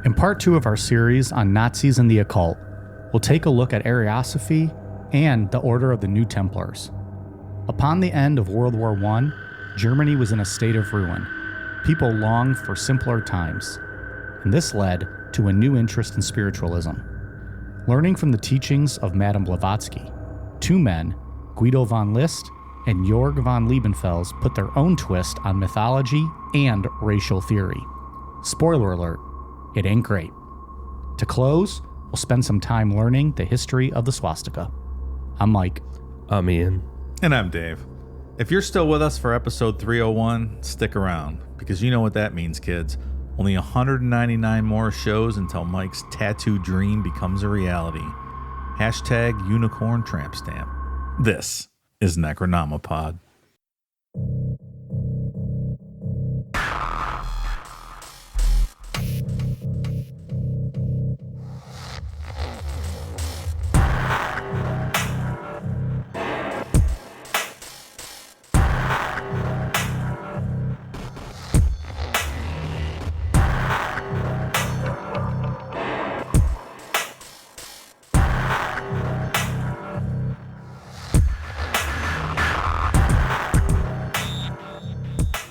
In part 2 of our series on Nazis and the Occult, we'll take a look at Ariosophy and the Order of the New Templars. Upon the end of World War I, Germany was in a state of ruin. People longed for simpler times, and this led to a new interest in spiritualism. Learning from the teachings of Madame Blavatsky, two men, Guido von List and Jörg von Liebenfels, put their own twist on mythology and racial theory. Spoiler alert, it ain't great. To close, we'll spend some time learning the history of the swastika. I'm Mike. I'm Ian. And I'm Dave. If you're still with us for episode 301, stick around, because you know what that means, kids. Only 199 more shows until Mike's tattoo dream becomes a reality. Hashtag unicorn tramp stamp. This is Necronomipod.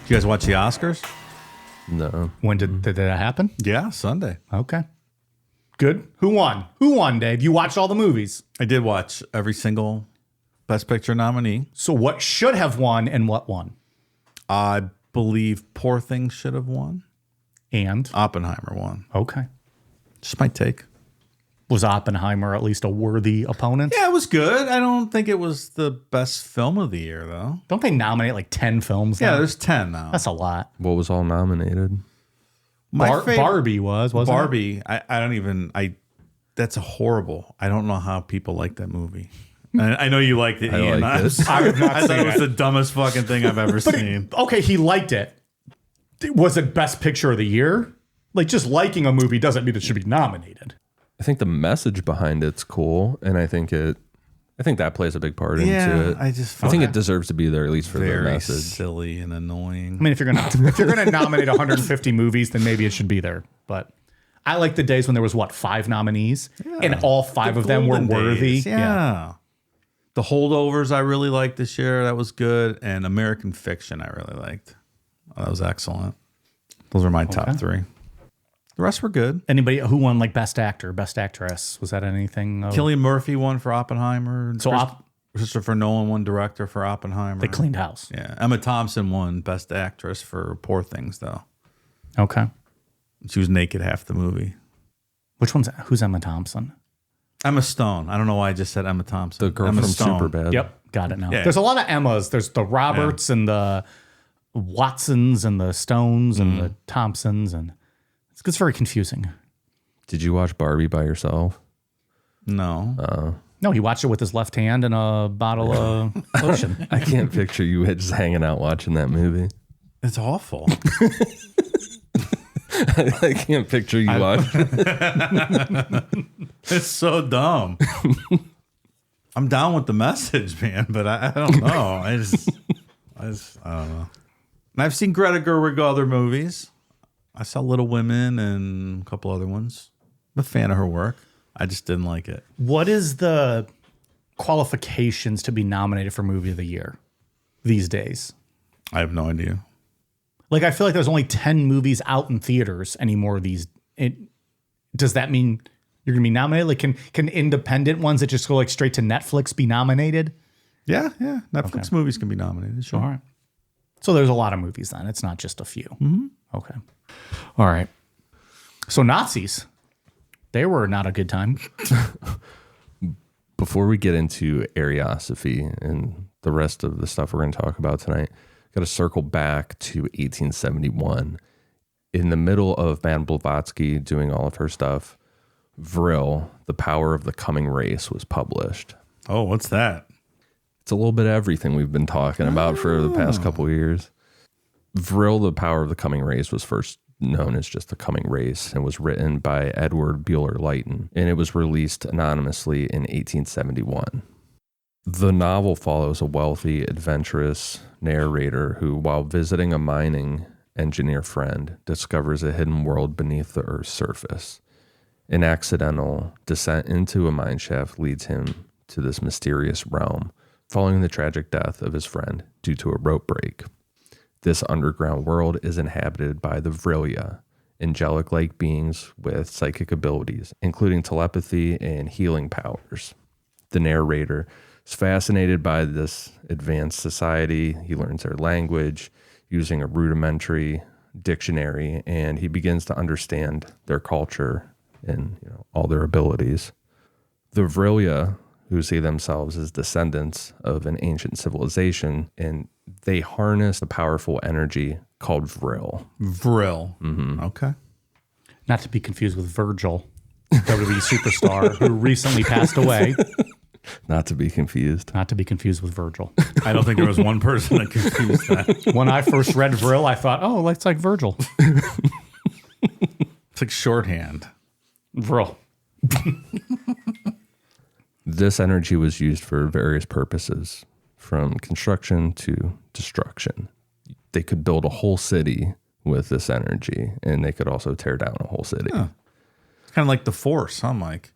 You guys watch the Oscars? No. When did that happen? Yeah, Sunday. Okay. Good. Who won? Who won, Dave? You watched all the movies. I did watch every single Best Picture nominee. So what should have won and what won? I believe Poor Things should have won. And? Oppenheimer won. Okay. Just my take. Was Oppenheimer at least a worthy opponent? Yeah, it was good. I don't think it was the best film of the year, though. Don't they nominate like 10 films now? Yeah, there's 10 now. That's a lot. What was all nominated? Barbie wasn't it? Barbie, I don't even, that's a horrible. I don't know how people like that movie. I know you liked it, Ian. like this. I have not I seen thought it was it. the dumbest fucking thing I've ever seen. Okay, he liked it. Was it best picture of the year? Like, just liking a movie doesn't mean it should be nominated. I think the message behind it's cool, and I think that plays a big part into it. I think it deserves to be there, at least for the very message. silly and annoying. I mean, if you're gonna nominate 150 movies, then maybe it should be there. But I like the days when there was 5 nominees, and all 5 of them were golden worthy. days, yeah. The Holdovers I really liked this year. That was good. And American Fiction I really liked. Oh, that was excellent. Those are my top 3. The rest were good. Anybody who won like best actor, best actress? Was that anything? Cillian Murphy won for Oppenheimer. So Christopher Nolan won director for Oppenheimer. they cleaned house. Yeah. Emma Thompson won best actress for Poor Things, though. Okay. She was naked half the movie. Who's Emma Thompson? Emma Stone. I don't know why I just said Emma Thompson. The girl Emma from Stone. Superbad. Yep, got it now. Yeah. There's a lot of Emmas. There's the Roberts and the Watsons and the Stones and the Thompsons, and it's very confusing. Did you watch Barbie by yourself? No. No, he watched it with his left hand and a bottle of lotion. I can't picture you just hanging out watching that movie. It's awful. I can't picture you watching. It's so dumb. I'm down with the message, man, but I don't know. I don't know. And I've seen Greta Gerwig other movies. I saw Little Women and a couple other ones. I'm a fan of her work. I just didn't like it. What is the qualifications to be nominated for Movie of the Year these days? I have no idea. Like, I feel like there's only 10 movies out in theaters anymore. Does that mean you're going to be nominated? Like, can independent ones that just go like straight to Netflix be nominated? Yeah. Netflix movies can be nominated. Sure. All right. So there's a lot of movies then. It's not just a few. Mm-hmm. Okay. All right. So Nazis, they were not a good time. Before we get into Ariosophy and the rest of the stuff we're going to talk about tonight, got to circle back to 1871. In the middle of Madame Blavatsky doing all of her stuff, Vril, The Power of the Coming Race, was published. Oh, what's that? It's a little bit of everything we've been talking about for the past couple of years. Vril, The Power of the Coming Race was first known as just The Coming Race and was written by Edward Buehler Lytton, and it was released anonymously in 1871. The novel follows a wealthy, adventurous narrator who, while visiting a mining engineer friend discovers a hidden world beneath the Earth's surface. An accidental descent into a mine shaft leads him to this mysterious realm, following the tragic death of his friend due to a rope break. This underground world is inhabited by the Vrilya, angelic-like beings with psychic abilities, including telepathy and healing powers. The narrator is fascinated by this advanced society. He learns their language using a rudimentary dictionary, and he begins to understand their culture and all their abilities. The Vrilya, who see themselves as descendants of an ancient civilization, and they harness the powerful energy called Vril. Vril. Okay. Not to be confused with Virgil, WWE superstar who recently passed away. Not to be confused. Not to be confused with Virgil. I don't think there was one person that confused that. When I first read Vril, I thought, oh, it's like Virgil. It's like shorthand. Vril. This energy was used for various purposes, from construction to destruction. They could build a whole city with this energy, and they could also tear down a whole city. Huh. It's kind of like the Force, huh, Mike?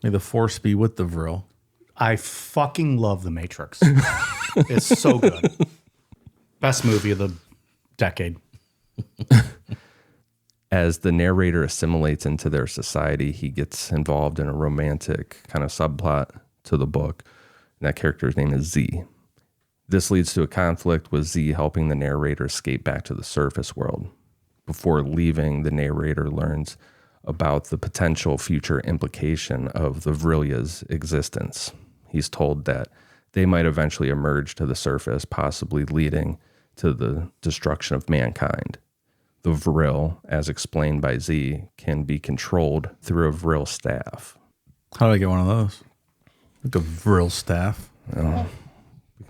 May the Force be with the Vril. I fucking love The Matrix. It's so good. Best movie of the decade. As the narrator assimilates into their society, he gets involved in a romantic kind of subplot to the book. And that character's name is Z. This leads to a conflict with Z helping the narrator escape back to the surface world. Before leaving, the narrator learns about the potential future implication of the Vrilya's existence. He's told that they might eventually emerge to the surface, possibly leading to the destruction of mankind. The Vril, as explained by Z, can be controlled through a Vril staff. How do I get one of those? Like a Vril staff?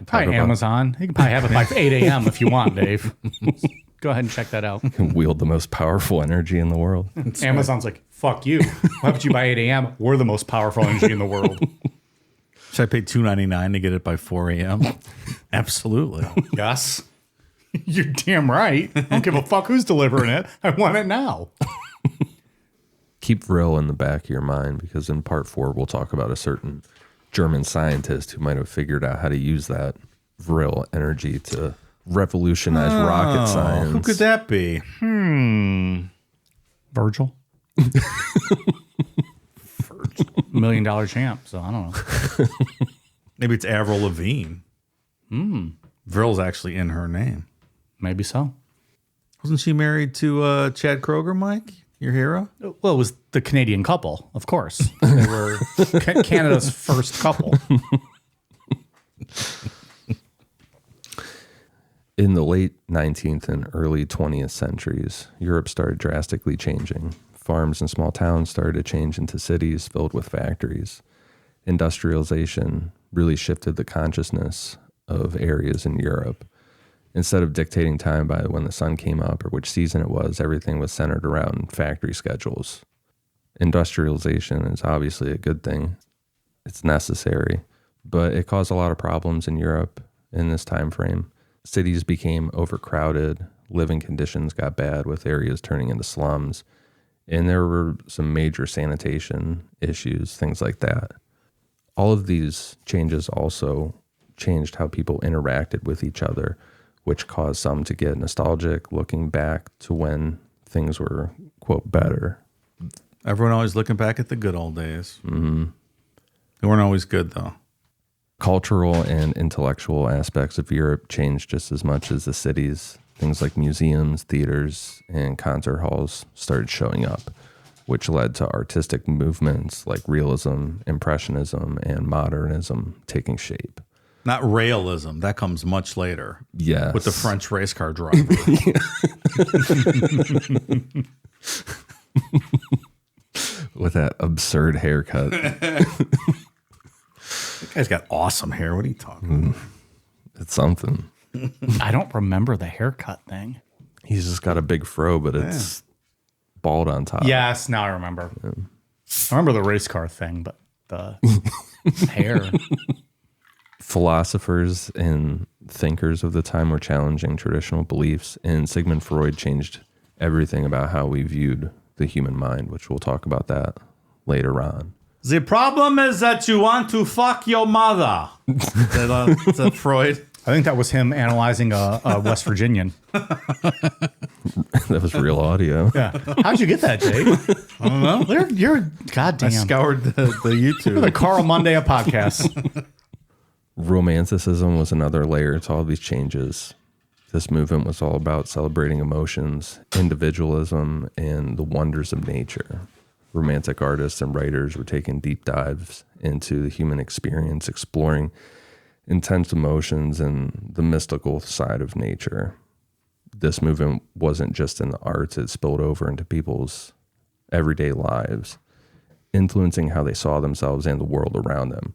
Probably Amazon. You can probably have it by 8 a.m. if you want, Dave. Go ahead and check that out. Can wield the most powerful energy in the world. Amazon's like, fuck you. Why would you buy 8 a.m.? We're the most powerful energy in the world. Should I pay $2.99 to get it by 4 a.m.? Absolutely. Yes. You're damn right. I don't give a fuck who's delivering it. I want it now. Keep Vril in the back of your mind, because in part 4, we'll talk about a certain German scientist who might have figured out how to use that Vril energy to revolutionize rocket science. Who could that be? Virgil? $1 million champ, so I don't know. Maybe it's Avril Lavigne. Vril's actually in her name. Maybe so. Wasn't she married to Chad Kroger, Mike? Your hero? Well, it was the Canadian couple, of course. They were Canada's first couple. In the late 19th and early 20th centuries, Europe started drastically changing. Farms and small towns started to change into cities filled with factories. Industrialization really shifted the consciousness of areas in Europe. Instead of dictating time by when the sun came up or which season it was, everything was centered around factory schedules. Industrialization is obviously a good thing. It's necessary, but it caused a lot of problems in Europe in this time frame. Cities became overcrowded, living conditions got bad with areas turning into slums, and there were some major sanitation issues, things like that. All of these changes also changed how people interacted with each other, which caused some to get nostalgic, looking back to when things were, quote, better. Everyone always looking back at the good old days. Mm-hmm. They weren't always good, though. Cultural and intellectual aspects of Europe changed just as much as the cities. Things like museums, theaters, and concert halls started showing up, which led to artistic movements like realism, impressionism, and modernism taking shape. Not realism. That comes much later. Yes. With the French race car driver. With that absurd haircut. That guy's got awesome hair. What are you talking about? It's something. I don't remember the haircut thing. He's just got a big fro, but it's bald on top. Yes, now I remember. Yeah. I remember the race car thing, but the hair. Philosophers and thinkers of the time were challenging traditional beliefs, and Sigmund Freud changed everything about how we viewed the human mind, which we'll talk about that later on. The problem is that you want to fuck your mother. Is that Freud? I think that was him analyzing a West Virginian. That was real audio. Yeah. How'd you get that, Jake? I don't know. You're goddamn. I scoured the YouTube. The Carl Monday of podcasts. Romanticism was another layer to all these changes. This movement was all about celebrating emotions, individualism, and the wonders of nature. Romantic artists and writers were taking deep dives into the human experience, exploring intense emotions and the mystical side of nature. This movement wasn't just in the arts, it spilled over into people's everyday lives, influencing how they saw themselves and the world around them.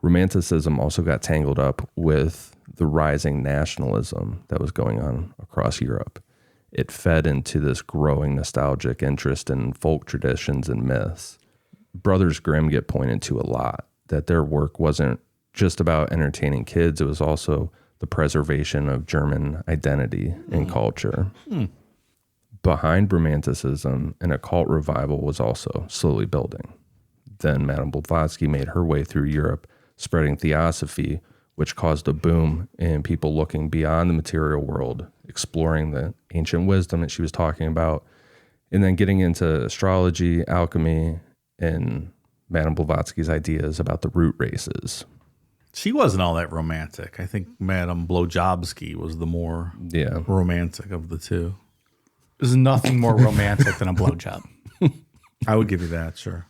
Romanticism also got tangled up with the rising nationalism that was going on across Europe. It fed into this growing nostalgic interest in folk traditions and myths. Brothers Grimm get pointed to a lot, that their work wasn't just about entertaining kids, it was also the preservation of German identity and culture. Behind Romanticism, an occult revival was also slowly building. Then Madame Blavatsky made her way through Europe, spreading Theosophy, which caused a boom in people looking beyond the material world, exploring the ancient wisdom that she was talking about, and then getting into astrology, alchemy, and Madame Blavatsky's ideas about the root races. She wasn't all that romantic. I think Madame Blowjobski was the more romantic of the two. There's nothing more romantic than a blowjob. I would give you that, sure.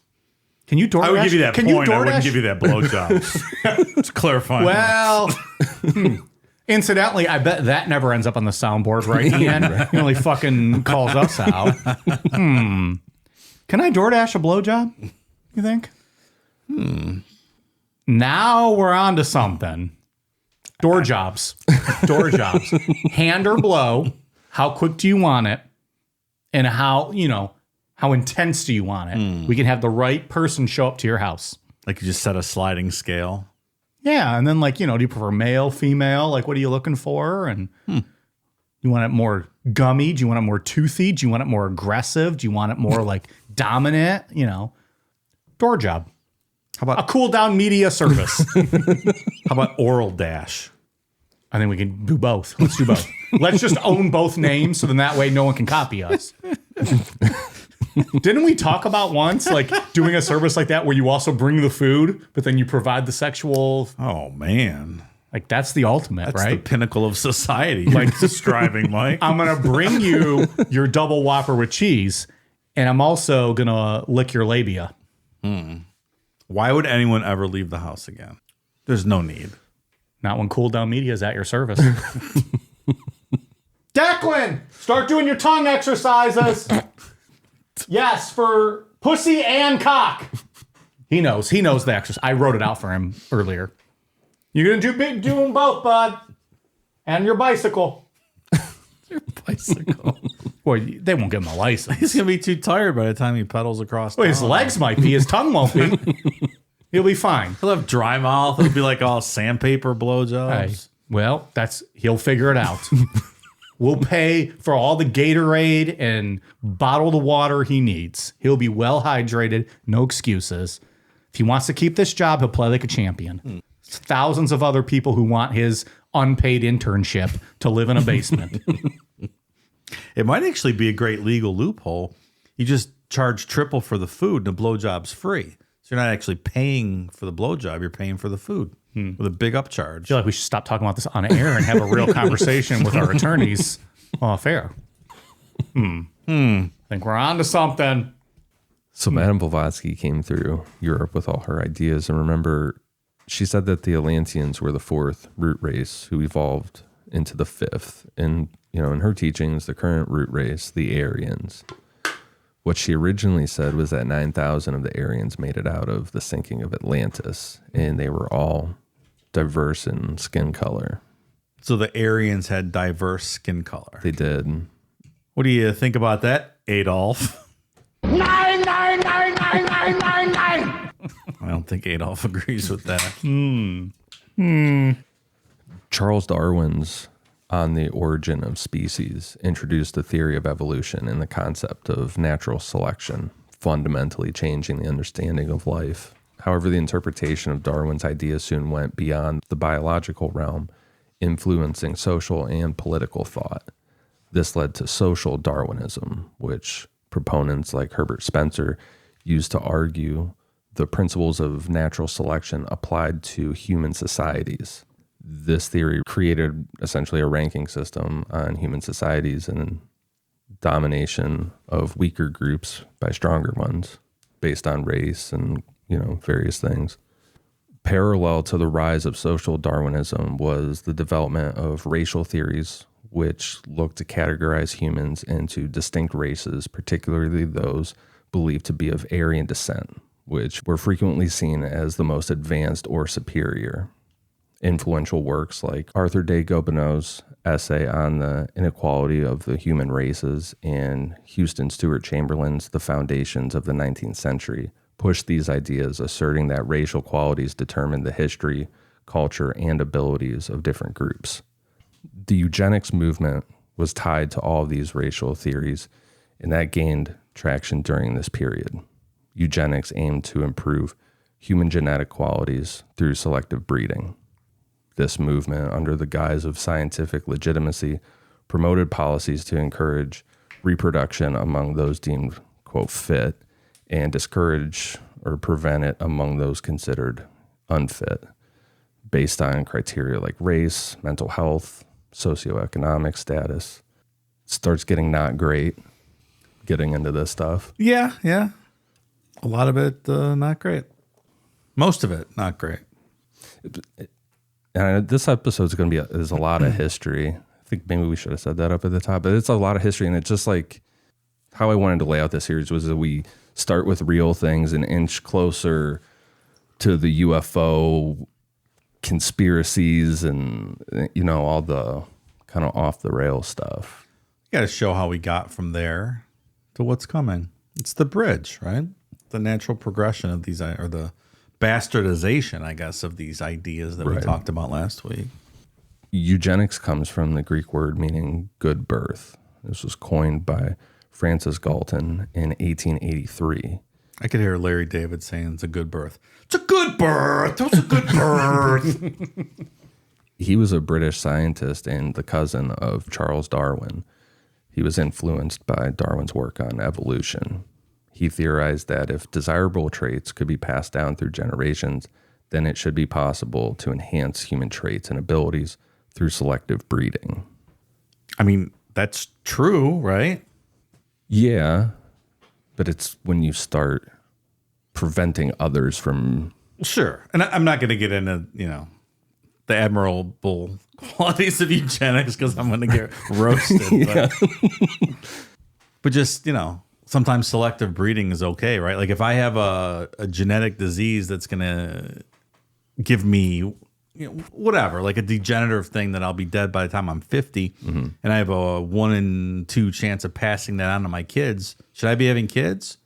Can you DoorDash? I would give you that Can point. You I wouldn't DoorDash? give you that blowjob. It's clarifying. Well, incidentally, I bet that never ends up on the soundboard, right, Ian? He only fucking calls us out. Can I DoorDash a blowjob, you think? Now we're on to something. Door jobs. Hand or blow. How quick do you want it? And how intense do you want it? We can have the right person show up to your house. Like you just set a sliding scale. Yeah. And then do you prefer male, female? Like, what are you looking for? And you want it more gummy? Do you want it more toothy? Do you want it more aggressive? Do you want it more like dominant? Door job. How about a cool down media service? How about Oral Dash? I think we can do both. Let's do both. Let's just own both names so then that way no one can copy us. Didn't we talk about once doing a service like that where you also bring the food, but then you provide the sexual? Oh, man. That's the ultimate, That's right? the pinnacle of society. Like describing, Mike. I'm going to bring you your double Whopper with cheese, and I'm also going to lick your labia. Why would anyone ever leave the house again? There's no need. Not when Cool Down Media is at your service. Declan, start doing your tongue exercises. Yes, for pussy and cock. He knows the exercise. I wrote it out for him earlier. You're going to do them both, bud. And your bicycle. Your bicycle. Boy, they won't give him a license. He's going to be too tired by the time he pedals across Well, his legs might be. His tongue won't be. He'll be fine. He'll have dry mouth. It'll be like all sandpaper blowjobs. Hey, well, he'll figure it out. We'll pay for all the Gatorade and bottled water he needs. He'll be well hydrated, no excuses. If he wants to keep this job, he'll play like a champion. Thousands of other people who want his unpaid internship to live in a basement. It might actually be a great legal loophole. You just charge triple for the food and the blowjob's free. So you're not actually paying for the blowjob, you're paying for the food with a big upcharge. I feel like we should stop talking about this on air and have a real conversation with our attorneys. Oh, fair. I think we're on to something. So Madame Blavatsky came through Europe with all her ideas. And remember, she said that the Atlanteans were the fourth root race who evolved into the fifth. And, in her teachings, the current root race, the Aryans. What she originally said was that 9,000 of the Aryans made it out of the sinking of Atlantis, and they were all diverse in skin color. So the Aryans had diverse skin color. They did. What do you think about that, Adolf? 9. I don't think Adolf agrees with that. Charles Darwin's On the Origin of Species introduced the theory of evolution and the concept of natural selection, fundamentally changing the understanding of life. However, the interpretation of Darwin's ideas soon went beyond the biological realm, influencing social and political thought. This led to social Darwinism, which proponents like Herbert Spencer used to argue the principles of natural selection applied to human societies. This theory created essentially a ranking system on human societies and domination of weaker groups by stronger ones based on race and, various things. Parallel to the rise of social Darwinism was the development of racial theories, which looked to categorize humans into distinct races, particularly those believed to be of Aryan descent, which were frequently seen as the most advanced or superior. Influential works like Arthur de Gobineau's essay on the inequality of the human races and Houston Stewart Chamberlain's The Foundations of the 19th Century pushed these ideas, asserting that racial qualities determine the history, culture, and abilities of different groups. The eugenics movement was tied to all of these racial theories, and that gained traction during this period. Eugenics aimed to improve human genetic qualities through selective breeding. This movement, under the guise of scientific legitimacy, promoted policies to encourage reproduction among those deemed, quote, fit, and discourage or prevent it among those considered unfit, based on criteria like race, mental health, socioeconomic status. It starts getting not great getting into this stuff. Yeah. A lot of it, not great. Most of it, not great. And this episode's going to be, there's a lot of history. I think maybe we should have said that up at the top, but it's a lot of history. And it's just like how I wanted to lay out this series was that we start with real things and inch closer to the UFO conspiracies and, all the kind of off the rail stuff. You got to show how we got from there to what's coming. It's the bridge, right? The natural progression of these, or the bastardization, I guess, of these ideas that we talked about last week. Eugenics comes from the Greek word meaning good birth. This was coined by Francis Galton in 1883. I could hear Larry David saying it's a good birth. It's a good birth. It's a good birth. He was a British scientist and the cousin of Charles Darwin. He was influenced by Darwin's work on evolution. He theorized that if desirable traits could be passed down through generations, then it should be possible to enhance human traits and abilities through selective breeding. I mean, that's true, right? Yeah, but it's when you start preventing others from... Sure. And I'm not going to get into, the admirable qualities of eugenics because I'm going to get roasted. But just, sometimes selective breeding is okay, right? Like if I have a genetic disease that's going to give me, whatever, like a degenerative thing that I'll be dead by the time I'm 50, and I have a 1 in 2 chance of passing that on to my kids, should I be having kids?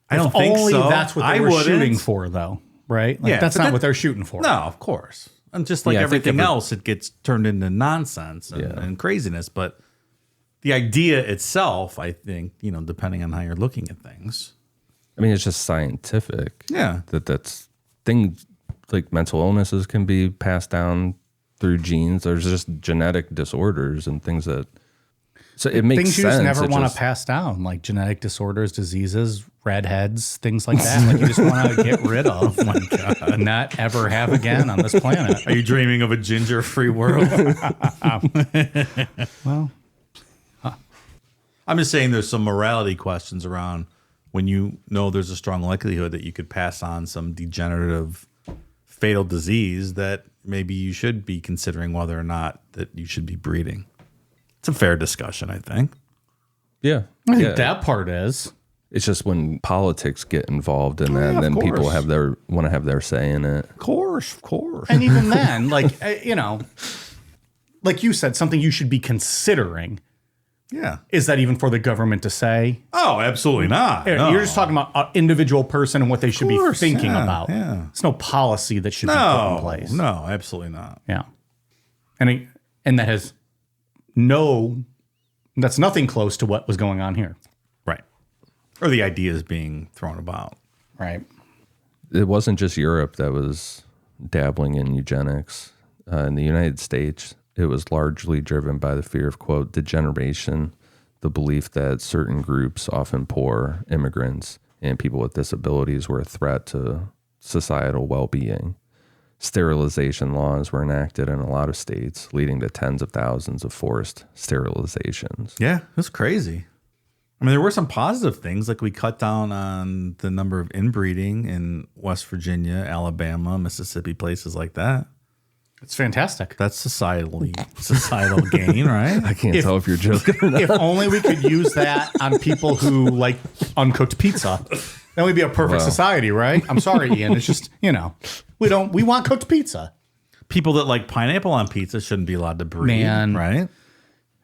I don't think so. That's what they were shooting for, though, right? Like, that's not what they're shooting for. No, of course. And just like everything else, it gets turned into nonsense and craziness. But the idea itself, I think, depending on how you're looking at things. I mean, it's just scientific. Yeah. That's things like mental illnesses can be passed down through genes. There's just genetic disorders and things that... So it makes things sense. You just never want to pass down, like genetic disorders, diseases, redheads, things like that. Like you just want to get rid of. Oh my God. Not ever have again on this planet. Are you dreaming of a ginger-free world? Well, I'm just saying there's some morality questions around when there's a strong likelihood that you could pass on some degenerative, fatal disease that maybe you should be considering whether or not that you should be breeding. It's a fair discussion, I think. Yeah. I think that part is. It's just when politics get involved in that, and then people want to have their say in it. Of course. And even then, like, like you said, something you should be considering. Yeah. Is that even for the government to say? Oh, absolutely not. No. You're just talking about an individual person and what they should be thinking yeah, about. yeah. It's no policy that should be put in place. No, absolutely not. Yeah. And that has that's nothing close to what was going on here. Right. Or the ideas being thrown about. Right. It wasn't just Europe that was dabbling in eugenics. In the United States, it was largely driven by the fear of, quote, degeneration, the belief that certain groups, often poor immigrants and people with disabilities, were a threat to societal well-being. Sterilization laws were enacted in a lot of states, leading to tens of thousands of forced sterilizations. Yeah, it was crazy. I mean, there were some positive things, like we cut down on the number of inbreeding in West Virginia, Alabama, Mississippi, places like that. It's fantastic. That's societal gain, right? I can't tell if you're joking or not. If only we could use that on people who like uncooked pizza. Then we'd be a perfect society, right? I'm sorry, Ian. It's just, we want cooked pizza. People that like pineapple on pizza shouldn't be allowed to breed, Man. right?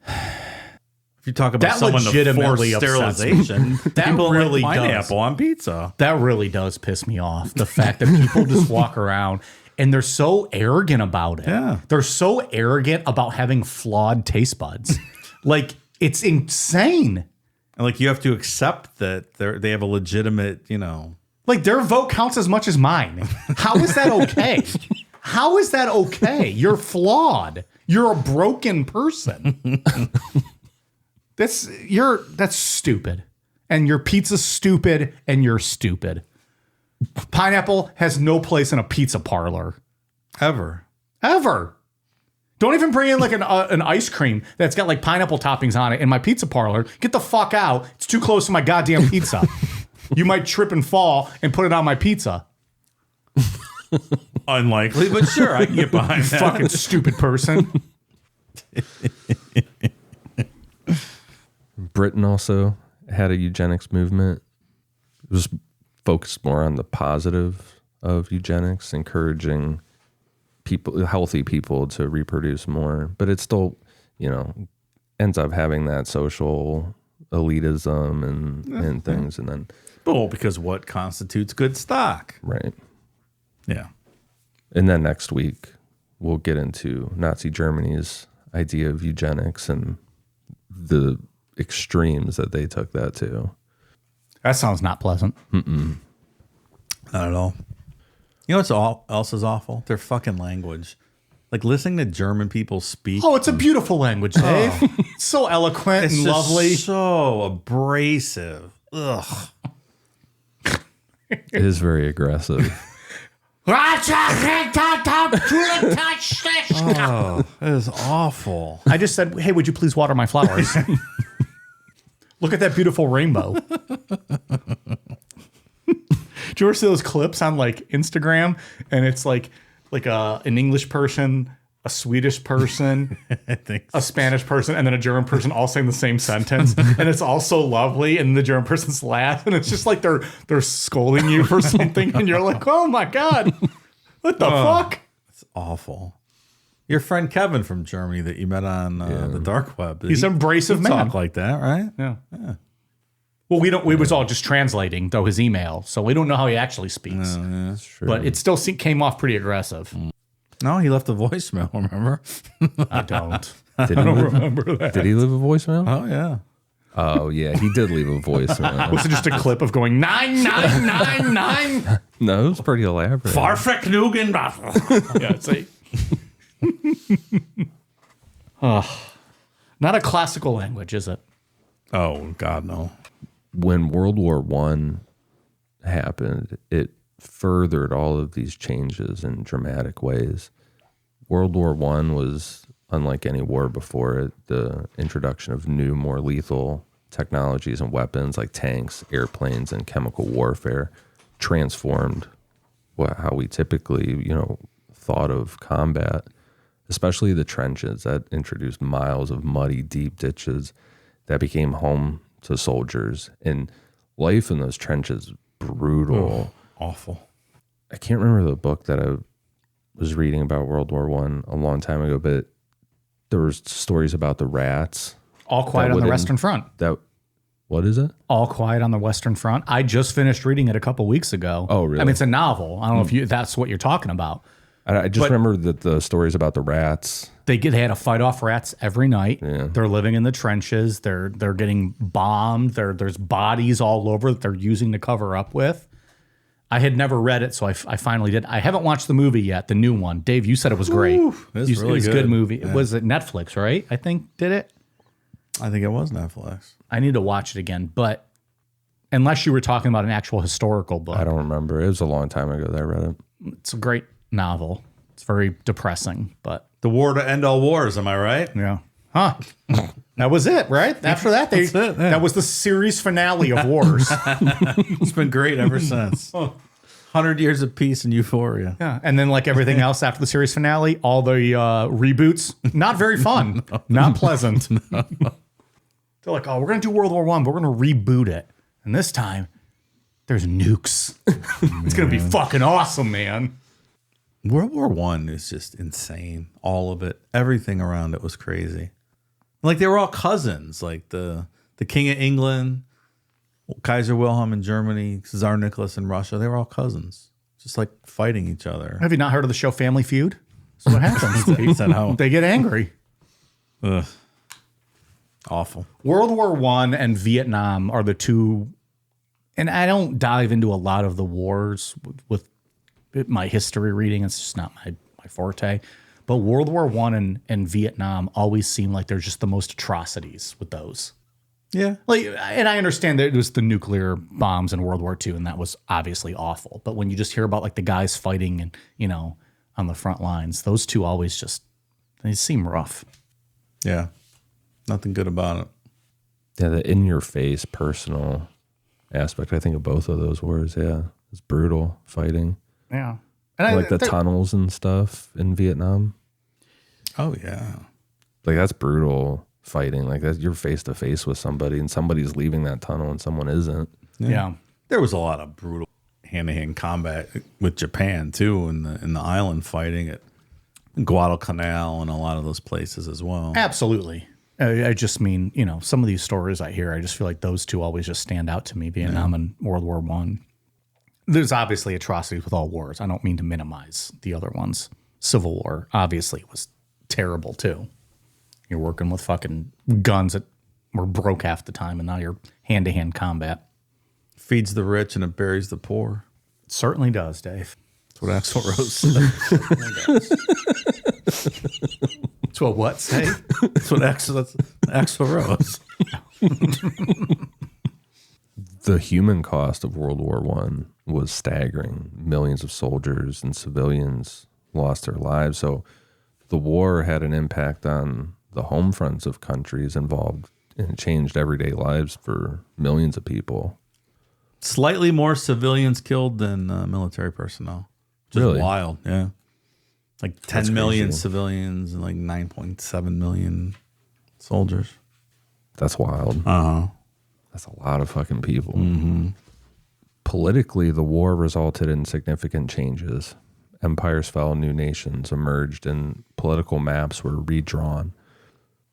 If you talk about That someone to legitimately force upsets me. sterilization, That people really like does. pineapple on pizza. That really does piss me off. The fact that people just walk around and they're so arrogant about it. Yeah. They're so arrogant about having flawed taste buds. Like, it's insane. And like you have to accept that they have a legitimate, Like, their vote counts as much as mine. How is that okay? How is that okay? You're flawed. You're a broken person. That's stupid. And your pizza's stupid, and you're stupid. Pineapple has no place in a pizza parlor. ever. Don't even bring in like an ice cream that's got like pineapple toppings on it in my pizza parlor. Get the fuck out. It's too close to my goddamn pizza. You might trip and fall and put it on my pizza. Unlikely, but sure, I can get behind that. Fucking stupid person. Britain also had a eugenics movement. It was focused more on the positive of eugenics, encouraging healthy people to reproduce more. But it still, ends up having that social elitism and things. And then, Well, because what constitutes good stock? right. Yeah. And then next week, we'll get into Nazi Germany's idea of eugenics and the extremes that they took that to. That sounds not pleasant. Not at all. You know what's else is awful? Their fucking language. Like listening to German people speak. Oh, it's a beautiful language, Dave. It's so eloquent It's and just lovely. so abrasive. Ugh. It is very aggressive. Oh, it is awful. I just said, hey, would you please water my flowers? Look at that beautiful rainbow. Do you ever see those clips on like Instagram? And it's like an English person, a Swedish person, I think a Spanish person, and then a German person all saying the same sentence. And it's all so lovely. And the German person's laugh. And it's just like they're scolding you for something. And you're like, oh my God, what the fuck? it's awful. Your friend Kevin from Germany that you met on the dark web. He's an abrasive man. Talk like that, right? Yeah. Well, we was all just translating though his email, so we don't know how he actually speaks. That's true. But it still came off pretty aggressive. No, he left a voicemail, remember? I don't. Did I he don't leave, remember that. did he leave a voicemail? Oh, yeah. Oh, yeah, he did leave a voicemail. Was it just a clip of going 9999? No, it was pretty elaborate. Farfeknugen. Yeah, it's like not a classical language, is it? Oh, God, no. When World War I happened, it furthered all of these changes in dramatic ways. World War I was unlike any war before it. The introduction of new, more lethal technologies and weapons like tanks, airplanes, and chemical warfare transformed how we typically, thought of combat, especially the trenches that introduced miles of muddy, deep ditches that became home to soldiers. And life in those trenches, brutal. Awful. I can't remember the book that I was reading about World War I a long time ago, but there were stories about the rats All Quiet on the Western Front. What is it? All Quiet on the Western Front. I just finished reading it a couple weeks ago. Oh, really? I mean, it's a novel. I don't know if that's what you're talking about. I just remember that the stories about the rats. They had to fight off rats every night. Yeah. They're living in the trenches. They're getting bombed. There's bodies all over that they're using to cover up with. I had never read it, so I finally did. I haven't watched the movie yet, the new one. Dave, you said it was great. It was really a good. good movie. Yeah. It was at Netflix, right? I think did it. I think it was Netflix. I need to watch it again, but unless you were talking about an actual historical book, I don't remember. It was a long time ago that I read it. it's a great novel. It's very depressing, but The war to end all wars, am I right? yeah. Huh. That was it, right? After that, That's it, yeah. that was the series finale of Wars. It's been great ever since. 100 Years of Peace and Euphoria. Yeah. And then like everything else after the series finale, all the reboots, not very fun, not pleasant. They're like, oh, we're going to do World War I, but we're going to reboot it. And this time, there's nukes. It's going to be fucking awesome, man. World War One is just insane. All of it. Everything around it was crazy. Like they were all cousins. Like the King of England, Kaiser Wilhelm in Germany, Tsar Nicholas in Russia. They were all cousins. Just like fighting each other. Have you not heard of the show Family Feud? That's what happens. He said how They get angry. ugh, awful. World War I and Vietnam are the two, and I don't dive into a lot of the wars with my history reading. It's just not my forte. But World War I and Vietnam always seem like they're just the most atrocities with those. Yeah. Like, and I understand that it was the nuclear bombs in World War II, and that was obviously awful. But when you just hear about like the guys fighting and, you know, on the front lines, those two always just, they seem rough. Yeah. Nothing good about it. Yeah, the in-your-face personal aspect, I think, of both of those wars, yeah. It's brutal fighting. Yeah. And Like the tunnels and stuff in Vietnam. Oh yeah. Like that's brutal fighting. Like that, you're face to face with somebody and somebody's leaving that tunnel and someone isn't. Yeah. There was a lot of brutal hand-to-hand combat with Japan too, in the island fighting at Guadalcanal and a lot of those places as well. Absolutely. I just mean, you know, some of these stories I hear, I just feel like those two always just stand out to me, Vietnam and World War I. There's obviously atrocities with all wars. I don't mean to minimize the other ones. Civil War obviously was terrible too. You're working with fucking guns that were broke half the time, and now you're hand-to-hand combat. Feeds the rich and it buries the poor. It certainly does, Dave. That's what Axl Rose said. That's what say? That's what Axl Rose. The human cost of World War I was staggering. Millions of soldiers and civilians lost their lives. So the war had an impact on the home fronts of countries involved, and it changed everyday lives for millions of people. Slightly more civilians killed than military personnel. Just Really? wild, yeah. Like 10 That's million crazy. civilians and like 9.7 million soldiers. That's wild. Uh-huh. That's a lot of fucking people. Mm-hmm. Politically, the war resulted in significant changes. Empires fell, new nations emerged, and political maps were redrawn.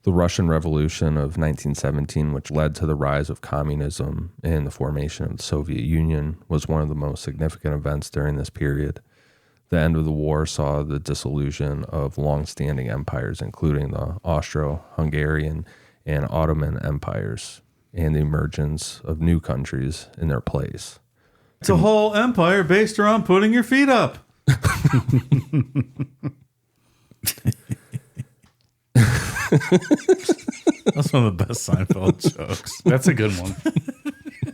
The Russian Revolution of 1917, which led to the rise of communism and the formation of the Soviet Union, was one of the most significant events during this period. The end of the war saw the dissolution of long-standing empires, including the Austro-Hungarian and Ottoman empires, and the emergence of new countries in their place. It's a whole empire based around putting your feet up. That's one of the best Seinfeld jokes. That's a good one.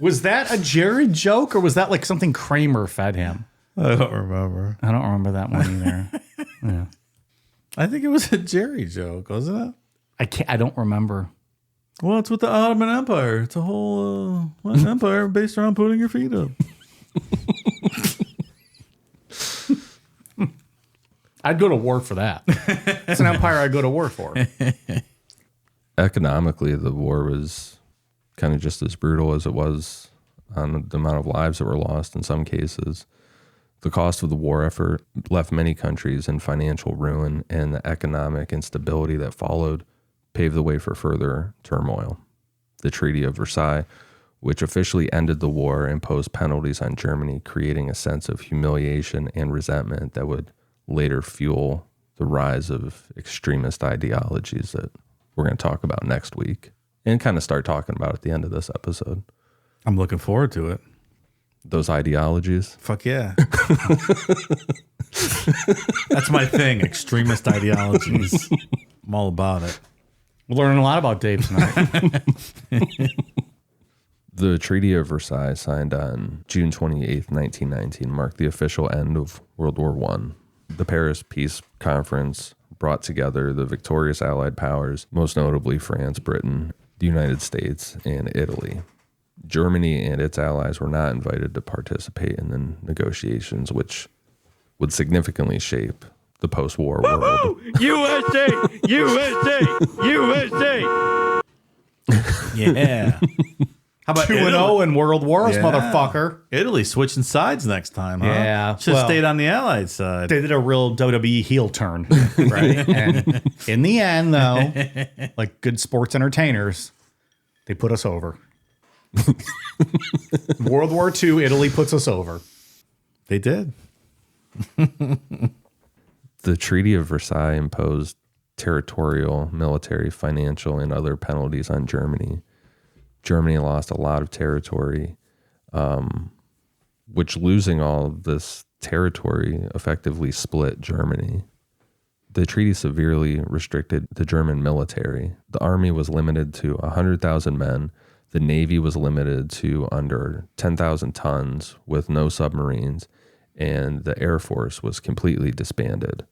Was that a Jerry joke, or was that like something Kramer fed him? I don't remember. I don't remember that one either. Yeah. I think it was a Jerry joke, wasn't it? I don't remember. Well, it's with the Ottoman Empire. It's a whole empire based around putting your feet up. I'd go to war for that. It's an empire I'd go to war for. Economically, the war was kind of just as brutal as it was on the amount of lives that were lost in some cases. The cost of the war effort left many countries in financial ruin, and the economic instability that followed paved the way for further turmoil. The Treaty of Versailles, which officially ended the war, imposed penalties on Germany, creating a sense of humiliation and resentment that would later fuel the rise of extremist ideologies that we're going to talk about next week and kind of start talking about at the end of this episode. I'm looking forward to it. Those ideologies. Fuck yeah. That's my thing, extremist ideologies. I'm all about it. We're learning a lot about Dave tonight. The Treaty of Versailles, signed on June 28th, 1919, marked the official end of World War I. The Paris Peace Conference brought together the victorious Allied powers, most notably France, Britain, the United States, and Italy. Germany and its allies were not invited to participate in the negotiations, which would significantly shape the post-war world. USA! USA! USA! Yeah. How about 2-0 in World Wars, Yeah. motherfucker. Italy switching sides next time, huh? Yeah, Should have well- stayed on the Allied side. They did a real WWE heel turn, right? And in the end, though, like good sports entertainers, they put us over. World War II, Italy puts us over. They did. The Treaty of Versailles imposed territorial, military, financial, and other penalties on Germany. Germany lost a lot of territory, which losing all of this territory effectively split Germany. The treaty severely restricted the German military. The army was limited to 100,000 men. The Navy was limited to under 10,000 tons with no submarines, and the Air Force was completely disbanded.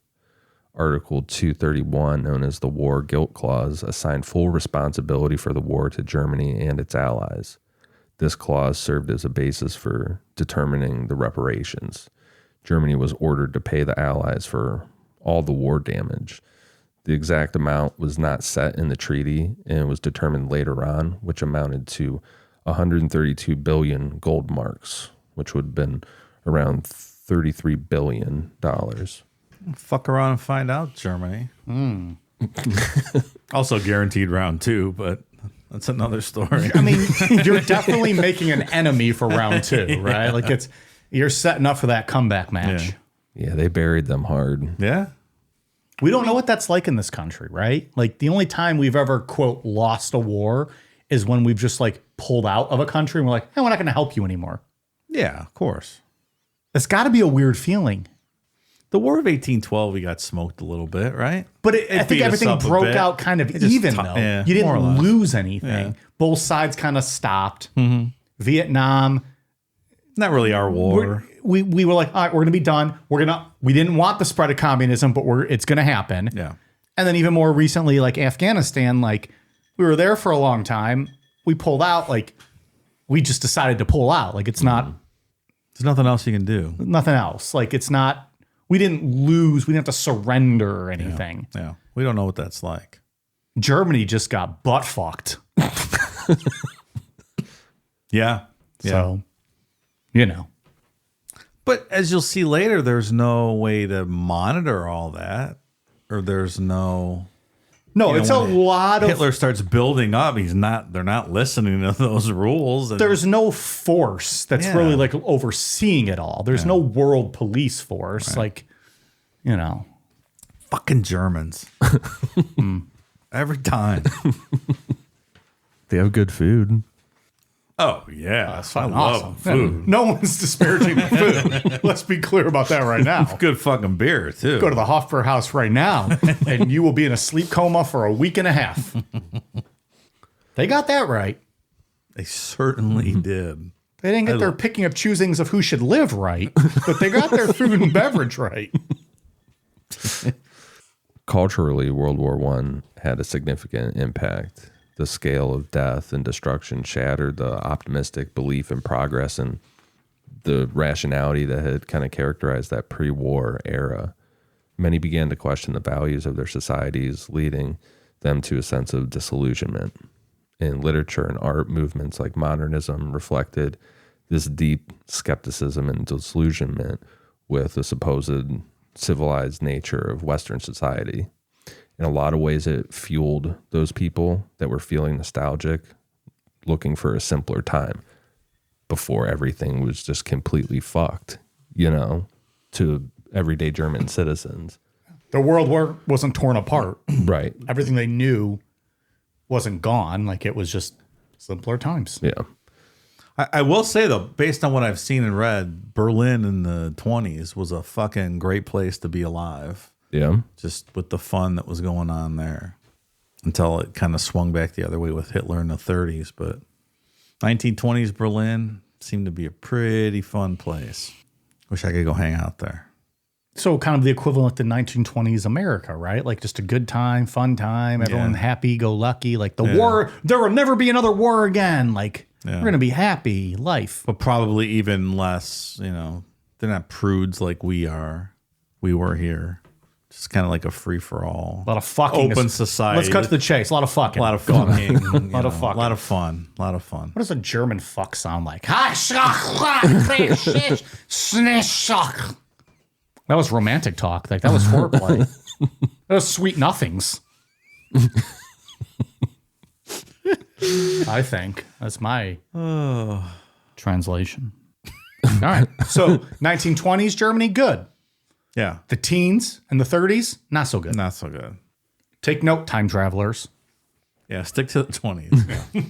Article 231, known as the War Guilt Clause, assigned full responsibility for the war to Germany and its allies. This clause served as a basis for determining the reparations. Germany was ordered to pay the allies for all the war damage. The exact amount was not set in the treaty and was determined later on, which amounted to 132 billion gold marks, which would have been around $33 billion. Fuck around and find out, Germany. Also guaranteed round 2, but that's another story. I mean, you're definitely making an enemy for round 2, right? Like you're setting up for that comeback match. Yeah, they buried them hard. Yeah. We don't know what that's like in this country, right? Like the only time we've ever, quote, lost a war is when we've just like pulled out of a country and we're like, hey, we're not going to help you anymore. Yeah, of course. It's got to be a weird feeling. The War of 1812, we got smoked a little bit, right? But I think beat us everything up a broke bit. out kind of It just even, to- though. yeah, You more or didn't less. lose anything. Yeah. Both sides kind of stopped. Vietnam, Not really our war. we were like, all right, we're going to be done. We didn't want the spread of communism, but it's going to happen. Yeah. And then even more recently, like Afghanistan, like we were there for a long time. We pulled out, like we just decided to pull out. Like it's not There's nothing else you can do. nothing else. Like it's not, we didn't lose. We didn't have to surrender or anything. Yeah. We don't know what that's like. Germany just got butt fucked. Yeah. So, you know. But as you'll see later, there's no way to monitor all that. Or there's no... No, You it's know, a when lot of, Hitler starts building up. They're not listening to those rules. And there's no force that's Yeah. really like overseeing it all. There's no world police force. Like, you know. fucking Germans. Every time. They have good food. Oh, yeah. That's I fucking love awesome. food. No one's disparaging the food. Let's be clear about that right now. Good fucking beer, too. Go to the Hofbräu house right now, and you will be in a sleep coma for a week and a half. They got that right. They certainly did. They didn't get their picking of choosings of who should live right, but they got their food and beverage right. Culturally, World War I had a significant impact. The scale of death and destruction shattered the optimistic belief in progress and the rationality that had kind of characterized that pre-war era. Many began to question the values of their societies, leading them to a sense of disillusionment. In literature and art, movements like modernism reflected this deep skepticism and disillusionment with the supposed civilized nature of Western society. In a lot of ways, it fueled those people that were feeling nostalgic, looking for a simpler time before everything was just completely fucked, to everyday German citizens. The world wasn't torn apart. Right. Everything they knew wasn't gone. Like, it was just simpler times. Yeah. I will say, though, based on what I've seen and read, Berlin in the 1920s was a fucking great place to be alive. Yeah. Just with the fun that was going on there until it kind of swung back the other way with Hitler in the 1930s. But 1920s Berlin seemed to be a pretty fun place. Wish I could go hang out there. So kind of the equivalent to 1920s America, right? Like just a good time, fun time, everyone happy, go lucky. Like the war, there will never be another war again. Like we're going to be happy, life. But probably even less, they're not prudes like we were here. Just kind of like a free-for-all. A lot of fucking. Open society. Let's cut to the chase. A lot of fucking. A lot of fucking. A lot of fucking. A lot of fun. A lot of fun. What does a German fuck sound like? That was romantic talk. Like that was foreplay. That was sweet nothings. I think that's my translation. All right. So 1920s Germany, good. Yeah. The teens and the 30s, not so good. Not so good. Take note, time travelers. Yeah, stick to the 20s.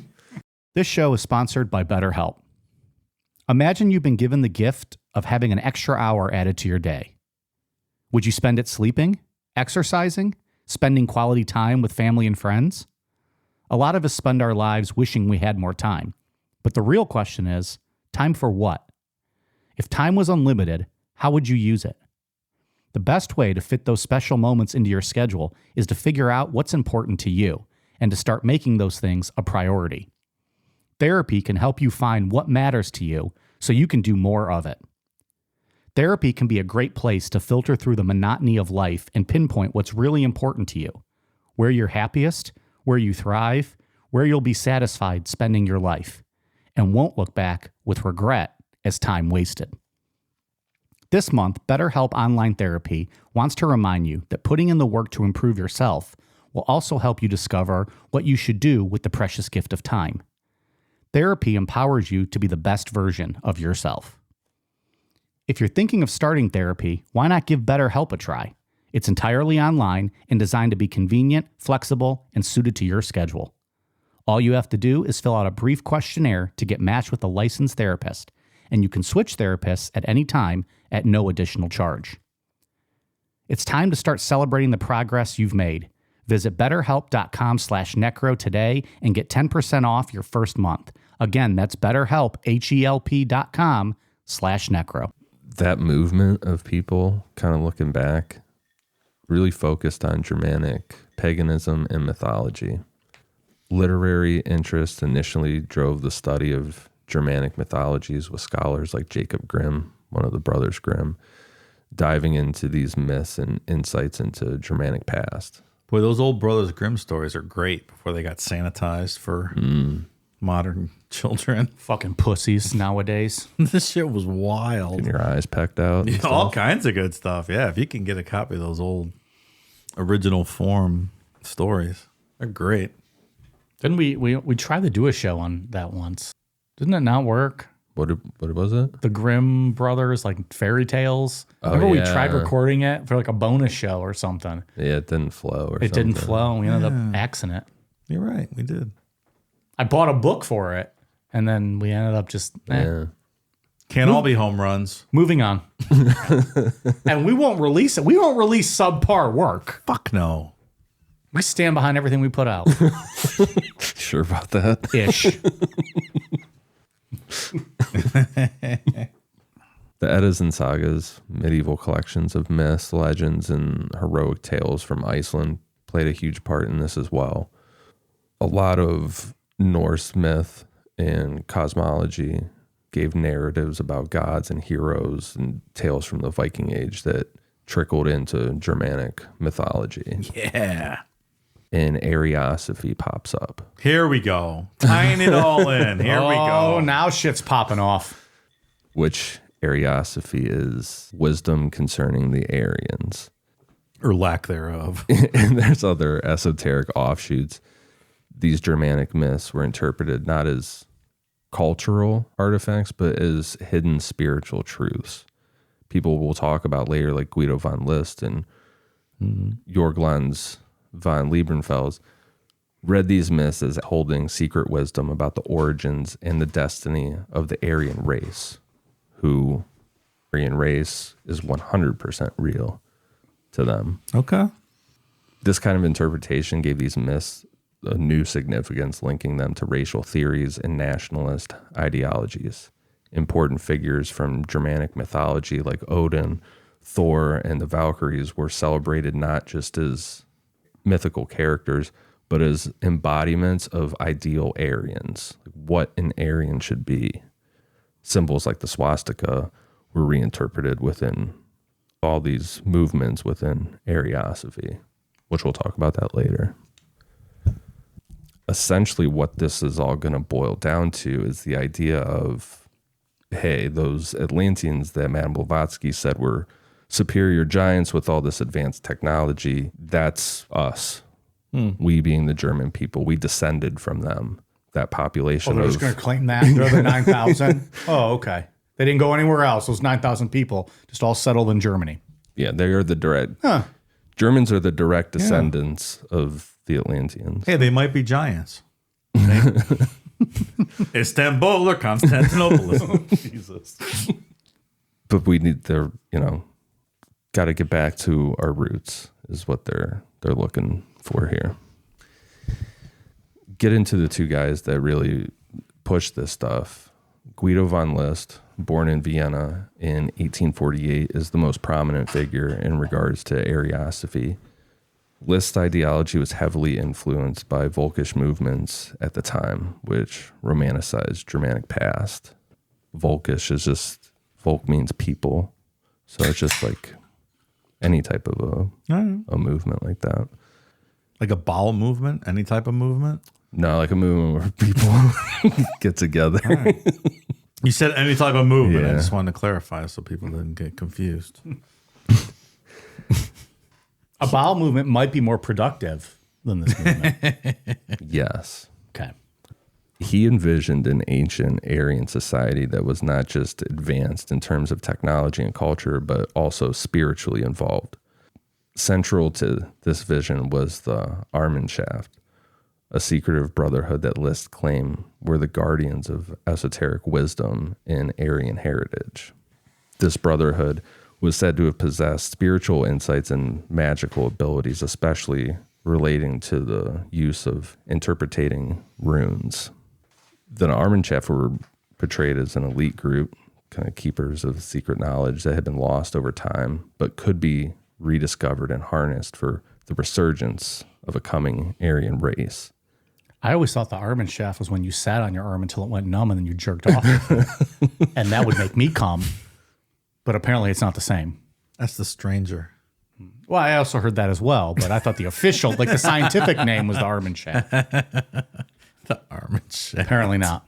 This show is sponsored by BetterHelp. Imagine you've been given the gift of having an extra hour added to your day. Would you spend it sleeping, exercising, spending quality time with family and friends? A lot of us spend our lives wishing we had more time. But the real question is, time for what? If time was unlimited, how would you use it? The best way to fit those special moments into your schedule is to figure out what's important to you and to start making those things a priority. Therapy can help you find what matters to you so you can do more of it. Therapy can be a great place to filter through the monotony of life and pinpoint what's really important to you, where you're happiest, where you thrive, where you'll be satisfied spending your life, and won't look back with regret as time wasted. This month, BetterHelp Online Therapy wants to remind you that putting in the work to improve yourself will also help you discover what you should do with the precious gift of time. Therapy empowers you to be the best version of yourself. If you're thinking of starting therapy, why not give BetterHelp a try? It's entirely online and designed to be convenient, flexible, and suited to your schedule. All you have to do is fill out a brief questionnaire to get matched with a licensed therapist, and you can switch therapists at any time at no additional charge. It's time to start celebrating the progress you've made. Visit betterhelp.com/necro today and get 10% off your first month. Again, that's betterhelp, HELP.com/necro. That movement of people kind of looking back really focused on Germanic paganism and mythology. Literary interest initially drove the study of Germanic mythologies with scholars like Jacob Grimm, one of the brothers Grimm, diving into these myths and insights into Germanic past. Boy, those old Brothers Grimm stories are great before they got sanitized for modern children. Fucking pussies nowadays. This shit was wild. Getting your eyes pecked out. Yeah, all kinds of good stuff. Yeah, if you can get a copy of those old original form stories, they're great. Didn't we tried to do a show on that once? Didn't it not work? What was it? The Grimm brothers, like fairy tales. Remember we tried recording it for like a bonus show or something. Yeah, it didn't flow. It didn't flow. We ended up axing it. You're right. We did. I bought a book for it, and then we ended up just Can't all be home runs. Moving on. And we won't release it. We won't release subpar work. Fuck no. We stand behind everything we put out. Sure about that? Ish. The Eddas and Sagas, medieval collections of myths, legends, and heroic tales from Iceland, played a huge part in this as well. A lot of Norse myth and cosmology gave narratives about gods and heroes and tales from the Viking Age that trickled into Germanic mythology. Yeah. And Ariosophy pops up. Here we go. Tying it all in. Here we go. Oh, now shit's popping off. Which Ariosophy is wisdom concerning the Aryans. Or lack thereof. And there's other esoteric offshoots. These Germanic myths were interpreted not as cultural artifacts, but as hidden spiritual truths. People will talk about later, like Guido von List and Jörg Lanz von Liebenfels, read these myths as holding secret wisdom about the origins and the destiny of the Aryan race, who Aryan race is 100% real to them. Okay. This kind of interpretation gave these myths a new significance, linking them to racial theories and nationalist ideologies. Important figures from Germanic mythology like Odin, Thor, and the Valkyries were celebrated not just as mythical characters, but as embodiments of ideal Aryans, what an Aryan should be. Symbols like the swastika were reinterpreted within all these movements within Ariosophy, which we'll talk about that later. Essentially, what this is all going to boil down to is the idea of, hey, those Atlanteans that Madame Blavatsky said were superior giants with all this advanced technology, that's us. We being the German people, we descended from them. That population. Oh, they're just going to claim that? They're the 9,000? Oh, okay. They didn't go anywhere else. Those 9,000 people just all settled in Germany. Yeah, they are the direct. Germans are the direct descendants of the Atlanteans. Hey, they might be giants. Istanbul or Constantinople. Jesus. But we need their, got to get back to our roots is what they're looking for here. Get into the two guys that really pushed this stuff. Guido von List, born in Vienna in 1848, is the most prominent figure in regards to Ariosophy. List's ideology was heavily influenced by Volkish movements at the time, which romanticized Germanic past. Volkish is just, Volk means people. So it's just like any type of a movement like that. Like a bowel movement? Any type of movement? No, like a movement where people get together. Right. You said any type of movement. I Yeah. just wanted to clarify so people didn't get confused. A bowel movement might be more productive than this movement. Yes. Okay. He envisioned an ancient Aryan society that was not just advanced in terms of technology and culture, but also spiritually involved. Central to this vision was the Armenschaft, a secretive brotherhood that List claimed were the guardians of esoteric wisdom and Aryan heritage. This brotherhood was said to have possessed spiritual insights and magical abilities, especially relating to the use of interpreting runes. The Armenschaft were portrayed as an elite group, kind of keepers of secret knowledge that had been lost over time, but could be rediscovered and harnessed for the resurgence of a coming Aryan race. I always thought the Armenschaft was when you sat on your arm until it went numb and then you jerked off. And that would make me come. But apparently it's not the same. That's the stranger. Well, I also heard that as well, but I thought the official, like the scientific name was the Armenschaft. The Armenschaft. Apparently not.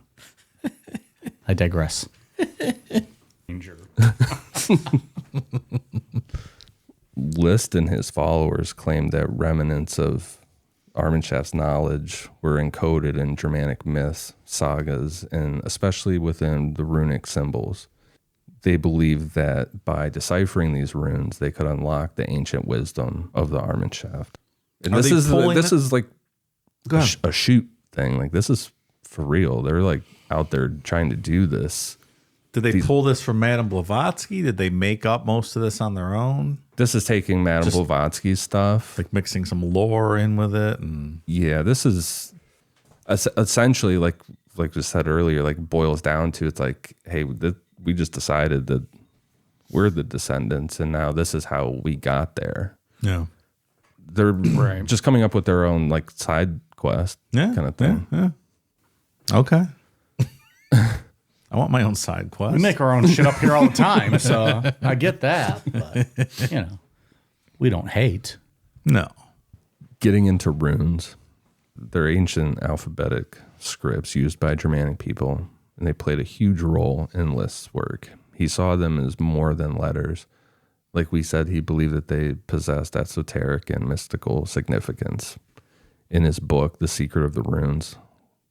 I digress. Danger. List and his followers claimed that remnants of Armenschaft's knowledge were encoded in Germanic myths, sagas, and especially within the runic symbols. They believed that by deciphering these runes, they could unlock the ancient wisdom of the Armenschaft. And Are this they is pulling is like Go ahead. a shoot thing. Like this is for real. They're like out there trying to do this. Did they pull this from Madame Blavatsky? Did they make up most of this on their own? This is taking Madame Just- Blavatsky's stuff. Like mixing some lore in with it? And Yeah, this is essentially like we said earlier, like boils down to it's like, hey, we just decided that we're the descendants, and now this is how we got there. yeah. They're just coming up with their own like side quest Yeah. kind of thing. Yeah. Okay. I want my own side quest. We make our own shit up here all the time, so I get that. But, we don't hate. No. Getting into runes, they're ancient alphabetic scripts used by Germanic people, and they played a huge role in List's work. He saw them as more than letters. Like we said, he believed that they possessed esoteric and mystical significance. In his book, The Secret of the Runes,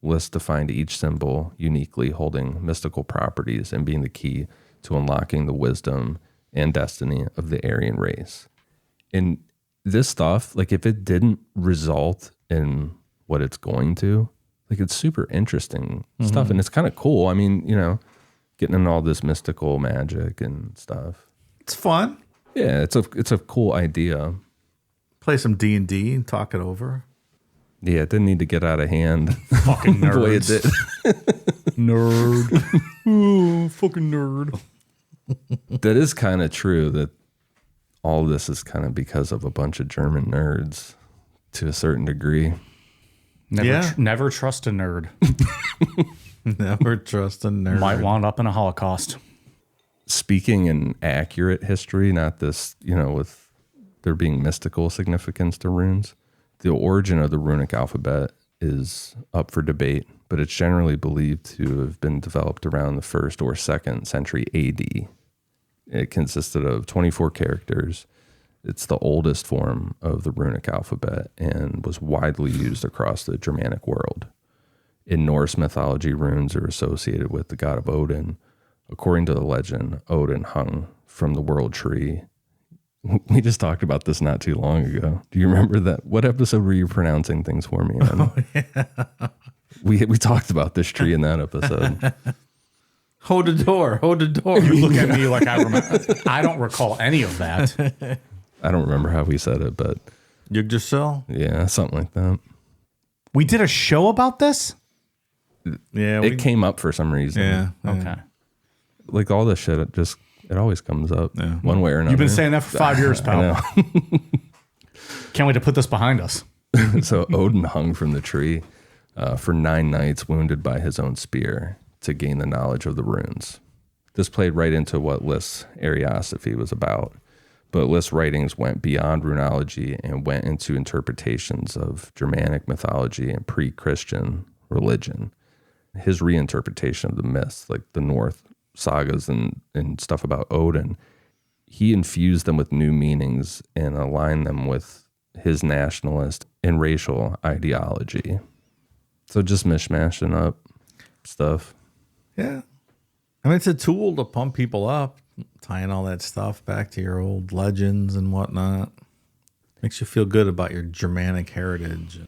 List defined each symbol uniquely holding mystical properties and being the key to unlocking the wisdom and destiny of the Aryan race. And this stuff, like if it didn't result in what it's going to, like it's super interesting stuff. And it's kind of cool. I mean, you know, getting into all this mystical magic and stuff. It's fun. Yeah, it's a cool idea. Play some D&D and talk it over. Yeah, it didn't need to get out of hand. Fucking the way it nerds. did. Nerd. Ooh, fucking nerd. That is kind of true that all this is kind of because of a bunch of German nerds to a certain degree. Never trust a nerd. Never trust a nerd. Might wound up in a Holocaust. Speaking in accurate history, not this, you know, with there being mystical significance to runes, the origin of the runic alphabet is up for debate, but it's generally believed to have been developed around the 1st or 2nd century AD. It consisted of 24 characters. It's the oldest form of the runic alphabet and was widely used across the Germanic world. In Norse mythology, runes are associated with the god of Odin. According to the legend, Odin hung from the world tree. We just talked about this not too long ago. Do you remember that? What episode were you pronouncing things for me on? Oh, yeah. We talked about this tree in that episode. Hold the door. Hold the door. You look at me like I remember. I don't recall any of that. I don't remember how we said it, but Yggdrasil? yeah, something like that. We did a show about this? Yeah. It came up for some reason. Yeah. Okay. Like all this shit, it always comes up one way or another. You've been saying that for 5 years, pal. I know. Can't wait to put this behind us. So Odin hung from the tree for 9 nights, wounded by his own spear, to gain the knowledge of the runes. This played right into what List's Ariosophy was about. But List's writings went beyond runology and went into interpretations of Germanic mythology and pre-Christian religion. His reinterpretation of the myths, like the North sagas and stuff about Odin, he infused them with new meanings and aligned them with his nationalist and racial ideology. So just mishmashing up stuff. Yeah. I mean, it's a tool to pump people up, tying all that stuff back to your old legends and whatnot. Makes you feel good about your Germanic heritage.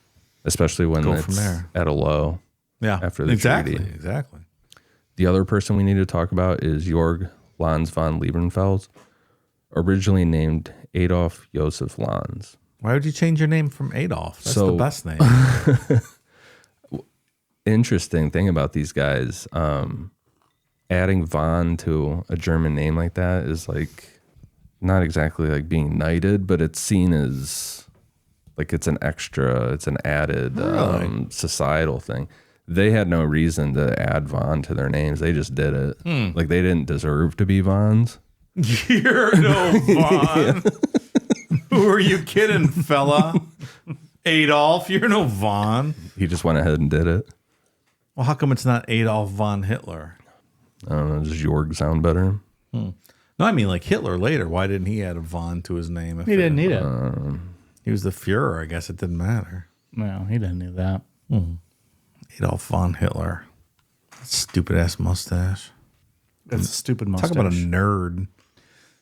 Especially when Go it's from there. at a low. Yeah. After the exactly. treaty. Exactly. The other person we need to talk about is Jörg Lanz von Liebenfels, originally named Adolf Joseph Lanz. Why would you change your name from Adolf? That's the best name. Interesting thing about these guys, adding von to a German name like that is like not exactly like being knighted, but it's seen as like it's an added societal thing. They had no reason to add von to their names. They just did it. Like they didn't deserve to be Vons. You're no Von. Who are you kidding, fella? Adolf, you're no Von. He just went ahead and did it. Well, how come it's not Adolf von Hitler? I don't know. Does Jörg sound better? No, I mean like Hitler later. Why didn't he add a von to his name? If He didn't need it. He was the Fuhrer. I guess it didn't matter. No, he didn't need that. Adolf von Hitler. Stupid ass mustache. That's a stupid mustache. Talk about a nerd.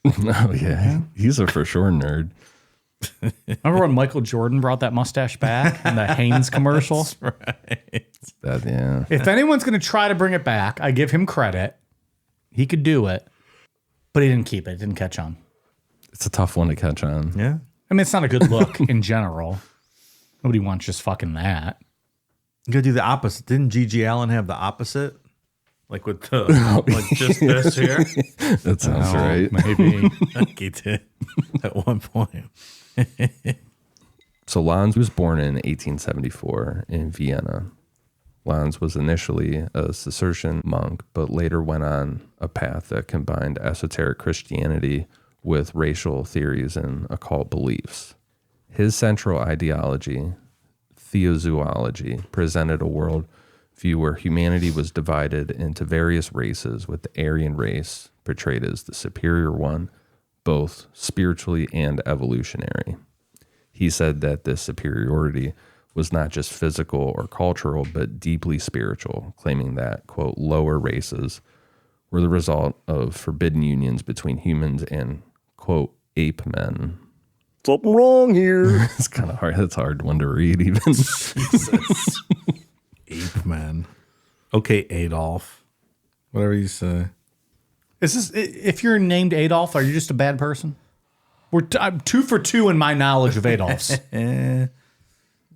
Oh, yeah. He's a for sure nerd. Remember when Michael Jordan brought that mustache back in the Hanes commercial? That's right. That, yeah. If anyone's going to try to bring it back, I give him credit. He could do it, but he didn't keep it. It didn't catch on. It's a tough one to catch on. Yeah. I mean, it's not a good look in general. Nobody wants just fucking that. You gotta do the opposite. Didn't G.G. Allen have the opposite? Like with the like just this here? That sounds right. Maybe. I think he did at one point. So Lanz was born in 1874 in Vienna. Lanz was initially a Cistercian monk, but later went on a path that combined esoteric Christianity with racial theories and occult beliefs. His central ideology, theozoology, presented a world view where humanity was divided into various races, with the Aryan race portrayed as the superior one, both spiritually and evolutionary. He said that this superiority was not just physical or cultural, but deeply spiritual, claiming that, quote, lower races were the result of forbidden unions between humans and, quote, ape men. Something wrong here. It's kind of hard. That's a hard one to read, even. Jesus. Ape man. Okay, Adolf. Whatever you say. Is this, if you're named Adolf, are you just a bad person? I'm 2 for 2 in my knowledge of Adolfs.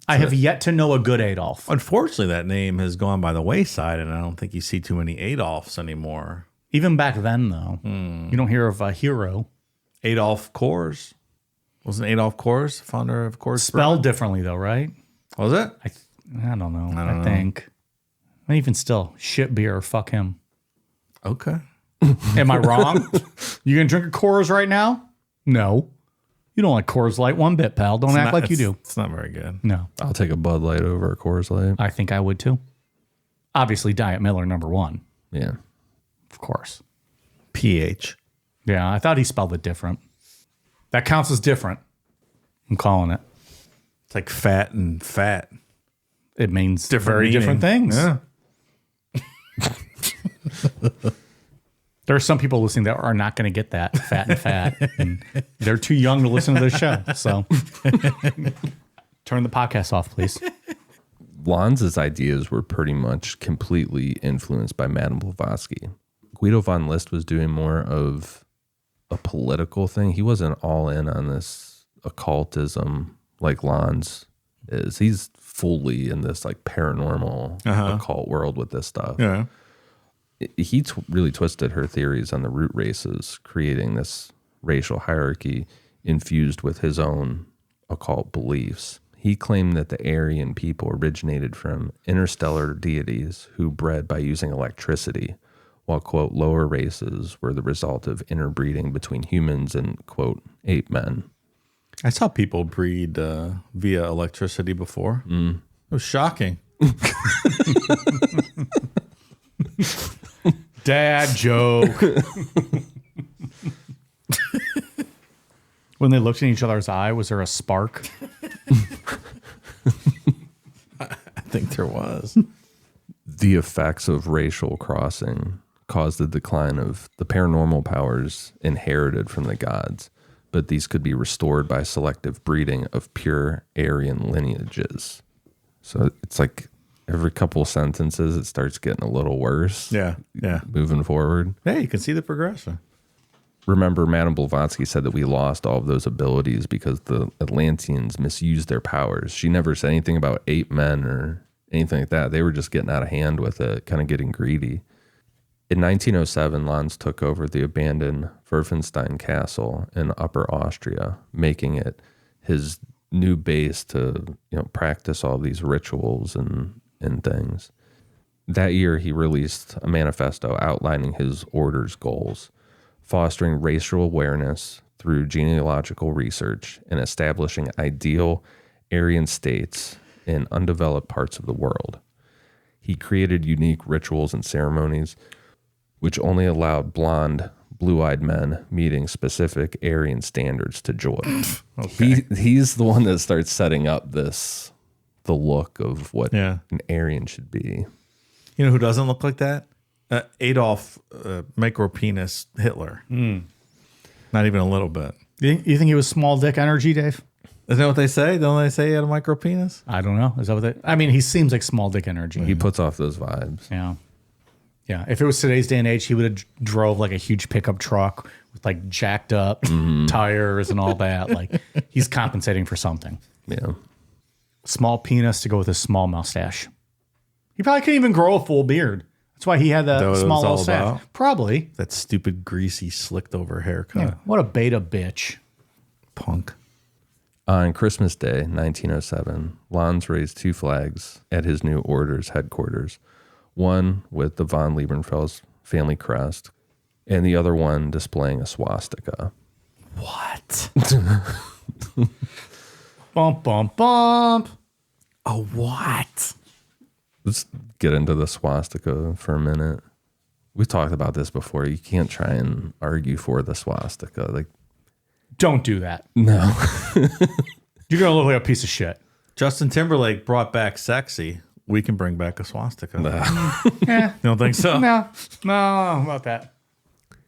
I have yet to know a good Adolf. Unfortunately, that name has gone by the wayside, and I don't think you see too many Adolfs anymore. Even back then, though, you don't hear of a hero. Adolf Kors. Wasn't Adolf Kors the founder of Kors? Spelled differently, though, right? Was it? I don't know. I think. And even still, shit beer, fuck him. Okay. Am I wrong? You gonna drink a Coors right now? No. You don't like Coors Light one bit, pal. Don't act like you do. It's not very good. No. I'll take a Bud Light over a Coors Light. I think I would too. Obviously, Diet Miller #1. Yeah. Of course. PH. Yeah, I thought he spelled it different. That counts as different. I'm calling it. It's like fat and fat. It means Different very meaning. different things. Yeah. There are some people listening that are not going to get that fat and fat. And they're too young to listen to this show. So turn the podcast off, please. Lanz's ideas were pretty much completely influenced by Madame Blavatsky. Guido von List was doing more of a political thing. He wasn't all in on this occultism like Lanz is. He's fully in this like paranormal occult world with this stuff. Yeah. He really twisted her theories on the root races, creating this racial hierarchy infused with his own occult beliefs. He claimed that the Aryan people originated from interstellar deities who bred by using electricity, while, quote, lower races were the result of interbreeding between humans and, quote, ape men. I saw people breed via electricity before. It was shocking. Dad joke. When they looked in each other's eye, was there a spark? I think there was. The effects of racial crossing caused the decline of the paranormal powers inherited from the gods, but these could be restored by selective breeding of pure Aryan lineages. So it's like every couple sentences, it starts getting a little worse. Yeah. Yeah. Moving forward. Hey, you can see the progression. Remember, Madame Blavatsky said that we lost all of those abilities because the Atlanteans misused their powers. She never said anything about ape men or anything like that. They were just getting out of hand with it, kind of getting greedy. In 1907, Lanz took over the abandoned Werfenstein Castle in Upper Austria, making it his new base to, practice all these rituals and things. That year, he released a manifesto outlining his order's goals, fostering racial awareness through genealogical research and establishing ideal Aryan states in undeveloped parts of the world. He created unique rituals and ceremonies which only allowed blonde, blue-eyed men meeting specific Aryan standards to join. Okay. He's the one that starts setting up the look of what an Aryan should be. You know who doesn't look like that? Adolf micropenis Hitler. Not even a little bit. You think he was small dick energy, Dave? Isn't that what they say? Don't they say he had a micropenis? I don't know. Is that what they? I mean, he seems like small dick energy. He puts off those vibes. Yeah. Yeah. If it was today's day and age, he would have drove like a huge pickup truck with like jacked up tires and all that. Like he's compensating for something. Yeah. Small penis to go with a small mustache. He probably couldn't even grow a full beard. That's why he had the small mustache. Probably. That stupid, greasy, slicked over haircut. Yeah. What a beta bitch. Punk. On Christmas Day, 1907, Lanz raised 2 flags at his new order's headquarters, one with the von Liebenfels family crest, and the other one displaying a swastika. What? Bump, bump, bump. A what? Let's get into the swastika for a minute. We've talked about this before. You can't try and argue for the swastika. Like, Don't do that. No. You're going to look like a piece of shit. Justin Timberlake brought back sexy. We can bring back a swastika. Yeah. You don't think so? No, about that.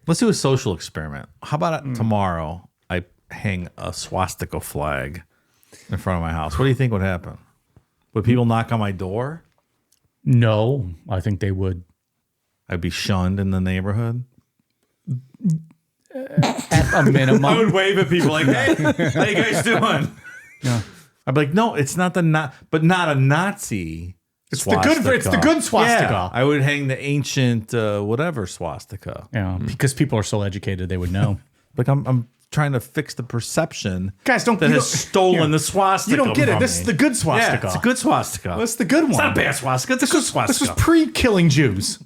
Let's do a social experiment. How about tomorrow I hang a swastika flag in front of my house? What do you think would happen? Would people knock on my door? No, I think they would. I'd be shunned in the neighborhood. At a minimum. I would wave at people like, hey, how you guys doing? Yeah. I'd be like, no, it's not but not a Nazi. It's the good swastika. Yeah, I would hang the ancient whatever swastika. Yeah, because people are so educated, they would know. Like I'm trying to fix the perception, Guys, that has stolen the swastika. You don't get it. from This me. is the good swastika. Yeah, it's a good swastika. That's the good one. It's not a bad swastika. It's a good This swastika. was pre-killing Jews.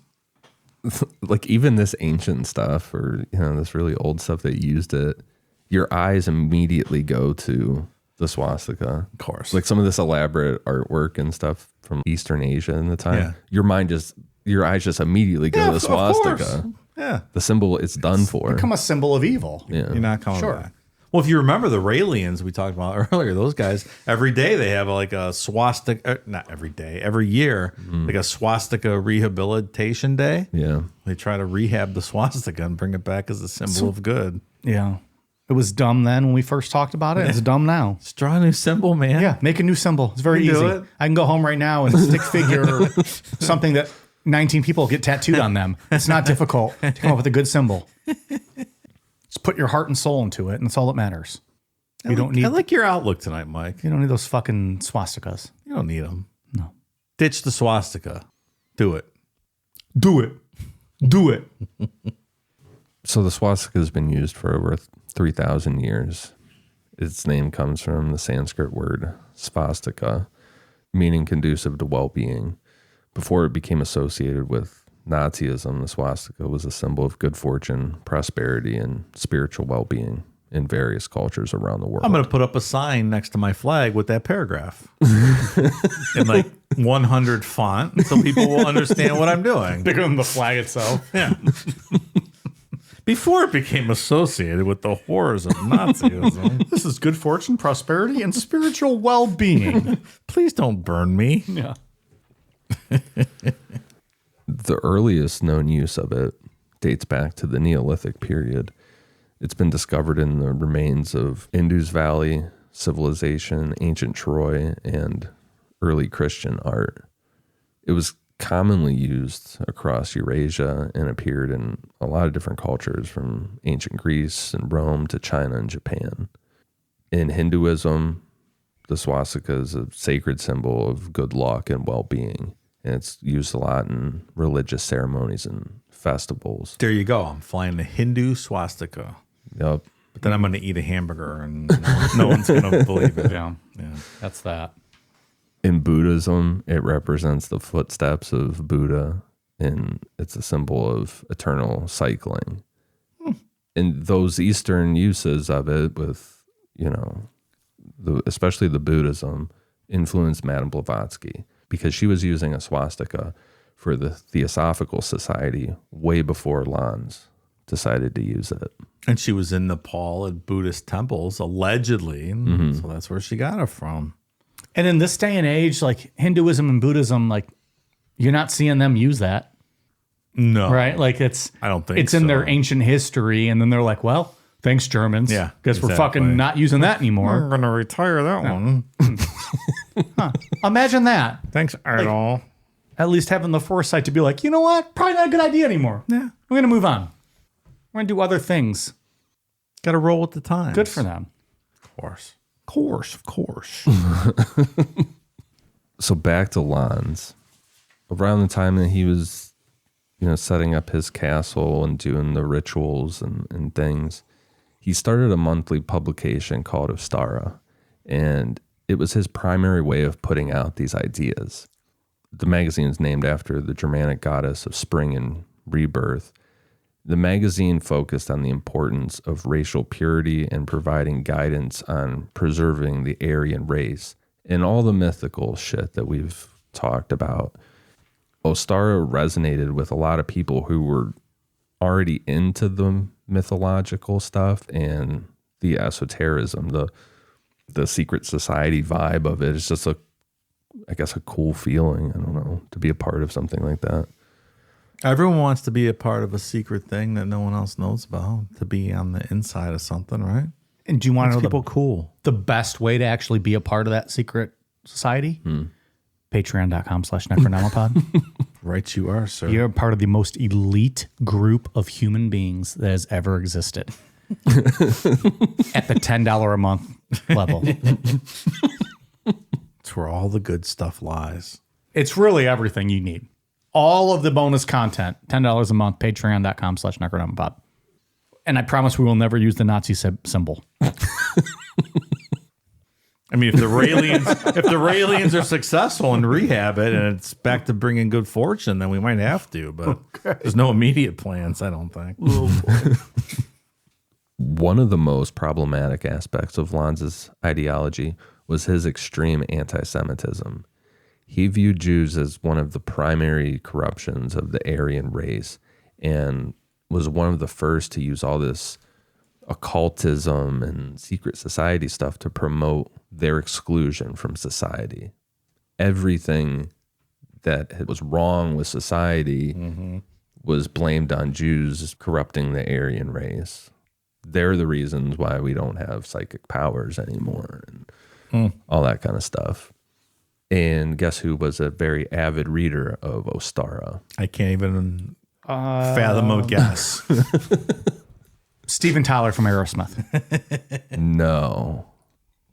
Like even this ancient stuff or, this really old stuff that used it, your eyes immediately go to the swastika. Of course. Like some of this elaborate artwork and stuff from Eastern Asia in the time, Yeah. your eyes just immediately go to the of swastika. course. Yeah. The symbol it's done for. Become a symbol of evil. Yeah. You're not coming Sure. back. Well, if you remember the Raelians we talked about earlier, those guys, every day they have like a swastika, not every day, every year, like a swastika rehabilitation day. Yeah. They try to rehab the swastika and bring it back as a symbol of good. Yeah. It was dumb then when we first talked about it. It's dumb now. Just draw a new symbol, man. Yeah, make a new symbol. It's very You easy. do it. I can go home right now and stick figure something that 19 people get tattooed on them. It's not difficult to come up with a good symbol. Just put your heart and soul into it, and that's all that matters. You don't need. I like your outlook tonight, Mike. You don't need those fucking swastikas. You don't need them. No. Ditch the swastika. Do it. Do it. Do it. So the swastika has been used for over 3,000 years. Its name comes from the Sanskrit word svastika, meaning conducive to well-being. Before it became associated with Nazism, the swastika was a symbol of good fortune, prosperity, and spiritual well-being in various cultures around the world. I'm going to put up a sign next to my flag with that paragraph in like 100 font so people will understand what I'm doing. Bigger than the flag itself. Yeah. Before it became associated with the horrors of Nazism. This is good fortune, prosperity, and spiritual well-being. Please don't burn me. Yeah. The earliest known use of it dates back to the Neolithic period. It's been discovered in the remains of Indus Valley civilization, ancient Troy, and early Christian art. It was commonly used across Eurasia and appeared in a lot of different cultures from ancient Greece and Rome to China and Japan. In Hinduism, the swastika is a sacred symbol of good luck and well-being, and it's used a lot in religious ceremonies and festivals. There you go. I'm flying the Hindu swastika. Yep. But then I'm going to eat a hamburger and no one's going to believe it. Yeah. Yeah. That's that. In Buddhism, it represents the footsteps of Buddha, and it's a symbol of eternal cycling. And those Eastern uses of it with, especially the Buddhism, influenced Madame Blavatsky because she was using a swastika for the Theosophical Society way before Lanz decided to use it. And she was in Nepal at Buddhist temples, allegedly. So that's where she got it from. And in this day and age, like Hinduism and Buddhism, like you're not seeing them use that, No. right? Like I don't think it's in so. their ancient history, and then they're like, "Well, thanks Germans, Yeah, guess we're exactly. fucking not using that anymore." I'm going to retire that one. Imagine that. Thanks, Idol. At least having the foresight to be like, you know what? Probably not a good idea anymore. Yeah. We're gonna move on. We're gonna do other things. Got to roll with the times. Good for them. Of course. Of course. So back to Lanz. Around the time that he was, setting up his castle and doing the rituals and things, he started a monthly publication called Ostara, and it was his primary way of putting out these ideas. The magazine is named after the Germanic goddess of spring and rebirth. The magazine focused on the importance of racial purity and providing guidance on preserving the Aryan race and all the mythical shit that we've talked about. Ostara resonated with a lot of people who were already into the mythological stuff and the esotericism, the secret society vibe of it. It's just I guess a cool feeling. I don't know, to be a part of something like that. Everyone wants to be a part of a secret thing that no one else knows about, to be on the inside of something, right? And do you want to know People cool. the best way to actually be a part of that secret society? Patreon.com/Necronomicon. Right you are, sir. You're part of the most elite group of human beings that has ever existed. At the $10 a month level. It's where all the good stuff lies. It's really everything you need. All of the bonus content, $10 a month, patreon.com/Necronomicon. And I promise we will never use the Nazi symbol. I mean, if the Raelians are successful and rehab it and it's back to bringing good fortune, then we might have to. But there's no immediate plans, I don't think. One of the most problematic aspects of Lanz's ideology was his extreme anti-Semitism. He viewed Jews as one of the primary corruptions of the Aryan race and was one of the first to use all this occultism and secret society stuff to promote their exclusion from society. Everything that was wrong with society was blamed on Jews corrupting the Aryan race. They're the reasons why we don't have psychic powers anymore and all that kind of stuff. And guess who was a very avid reader of Ostara? I can't even fathom a guess. Steven Tyler from Aerosmith. No.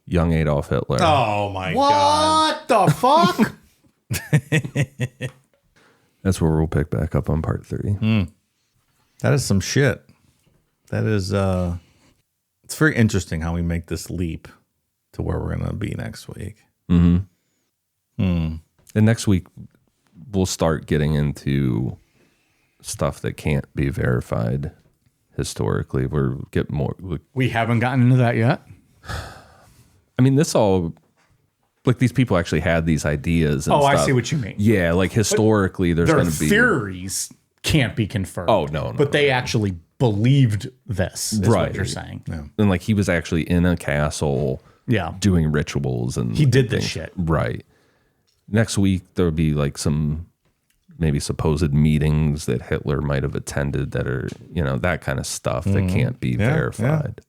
Young Adolf Hitler. Oh, my God. What the fuck? That's where we'll pick back up on part 3. That is some shit. That is, it's very interesting how we make this leap to where we're going to be next week. And next week, we'll start getting into stuff that can't be verified historically. We haven't gotten into that yet. I mean, this all, like, these people actually had these ideas. And Oh, stuff. I see what you mean. Yeah, like historically, there's Their going to be theories can't be confirmed. Oh, no. But they actually believed this, is Right. what you're saying. Yeah. And like he was actually in a castle, Yeah. doing rituals, and He did this things. shit. Right. Next week there'll be like some maybe supposed meetings that Hitler might have attended that are, that kind of stuff that can't be verified.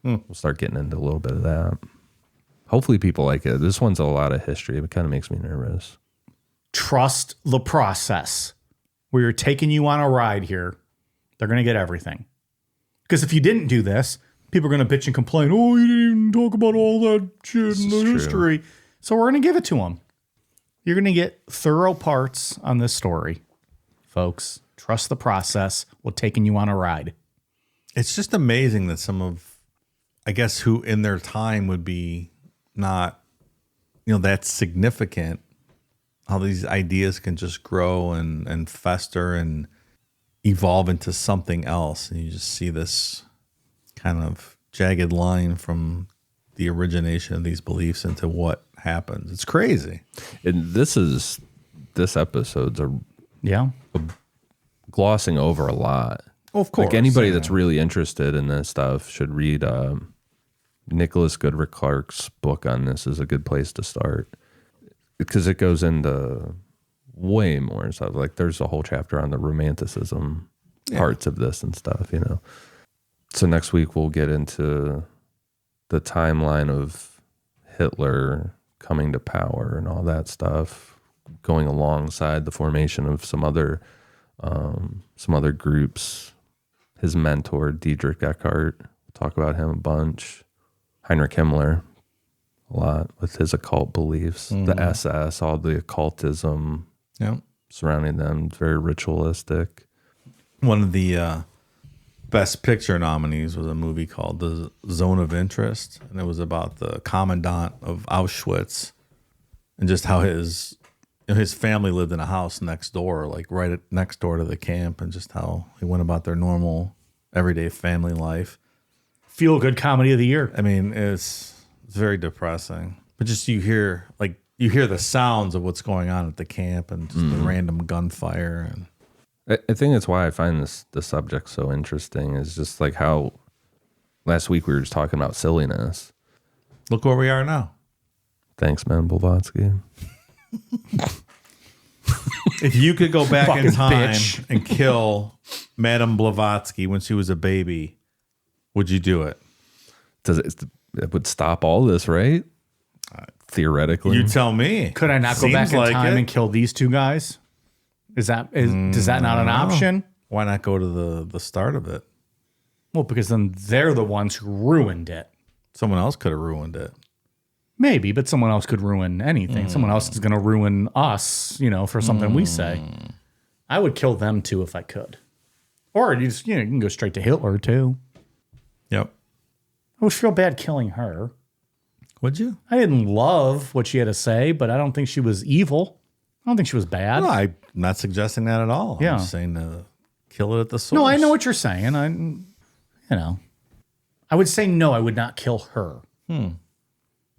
We'll start getting into a little bit of that. Hopefully people like it. This one's a lot of history. It kind of makes me nervous. Trust the process. We're taking you on a ride here. They're going to get everything. Because if you didn't do this, people are going to bitch and complain, oh, you didn't even talk about all that shit in the history. So we're going to give it to them. You're going to get thorough parts on this story, folks. Trust the process. We're taking you on a ride. It's just amazing that some of, I guess, who in their time would be not, that significant, how these ideas can just grow and fester and evolve into something else. And you just see this kind of jagged line from the origination of these beliefs into what happens. It's crazy. And this episode's Yeah. glossing over a lot. Oh, of course. Like anybody that's really interested in this stuff should read Nicholas Goodrick Clark's book on this is a good place to start because it goes into way more stuff. Like there's a whole chapter on the romanticism parts of this and stuff, So next week we'll get into the timeline of Hitler coming to power and all that stuff, going alongside the formation of some other groups. His mentor, Dietrich Eckart, we'll talk about him a bunch. Heinrich Himmler, a lot with his occult beliefs. The SS, all the occultism surrounding them, very ritualistic. One of the Best Picture nominees was a movie called The Zone of Interest, and it was about the commandant of Auschwitz and just how his family lived in a house next door, like next door to the camp, and just how he went about their normal, everyday family life. Feel good comedy of the year. I mean, it's very depressing, but just you hear the sounds of what's going on at the camp and just the random gunfire. And I think that's why I find the subject so interesting is just like how Last week we were just talking about silliness. Look where we are now. Thanks, man, Blavatsky. If you could go back in Fucking time bitch. and kill Madame Blavatsky when she was a baby, would you do it? It would stop all this, right? Theoretically. You tell me. Could I not go Seems back in like time it. and kill these two guys? Is that not an option? Why not go to the start of it? Well, because then they're the ones who ruined it. Someone else could have ruined it. Maybe, but someone else could ruin anything. Someone else is going to ruin us, for something we say. I would kill them too if I could. Or you can go straight to Hitler too. Yep. I would feel bad killing her. Would you? I didn't love what she had to say, but I don't think she was evil. I don't think she was bad. No, I'm not suggesting that at all. Yeah. I'm just saying to kill it at the source. No, I know what you're saying. I would say no, I would not kill her.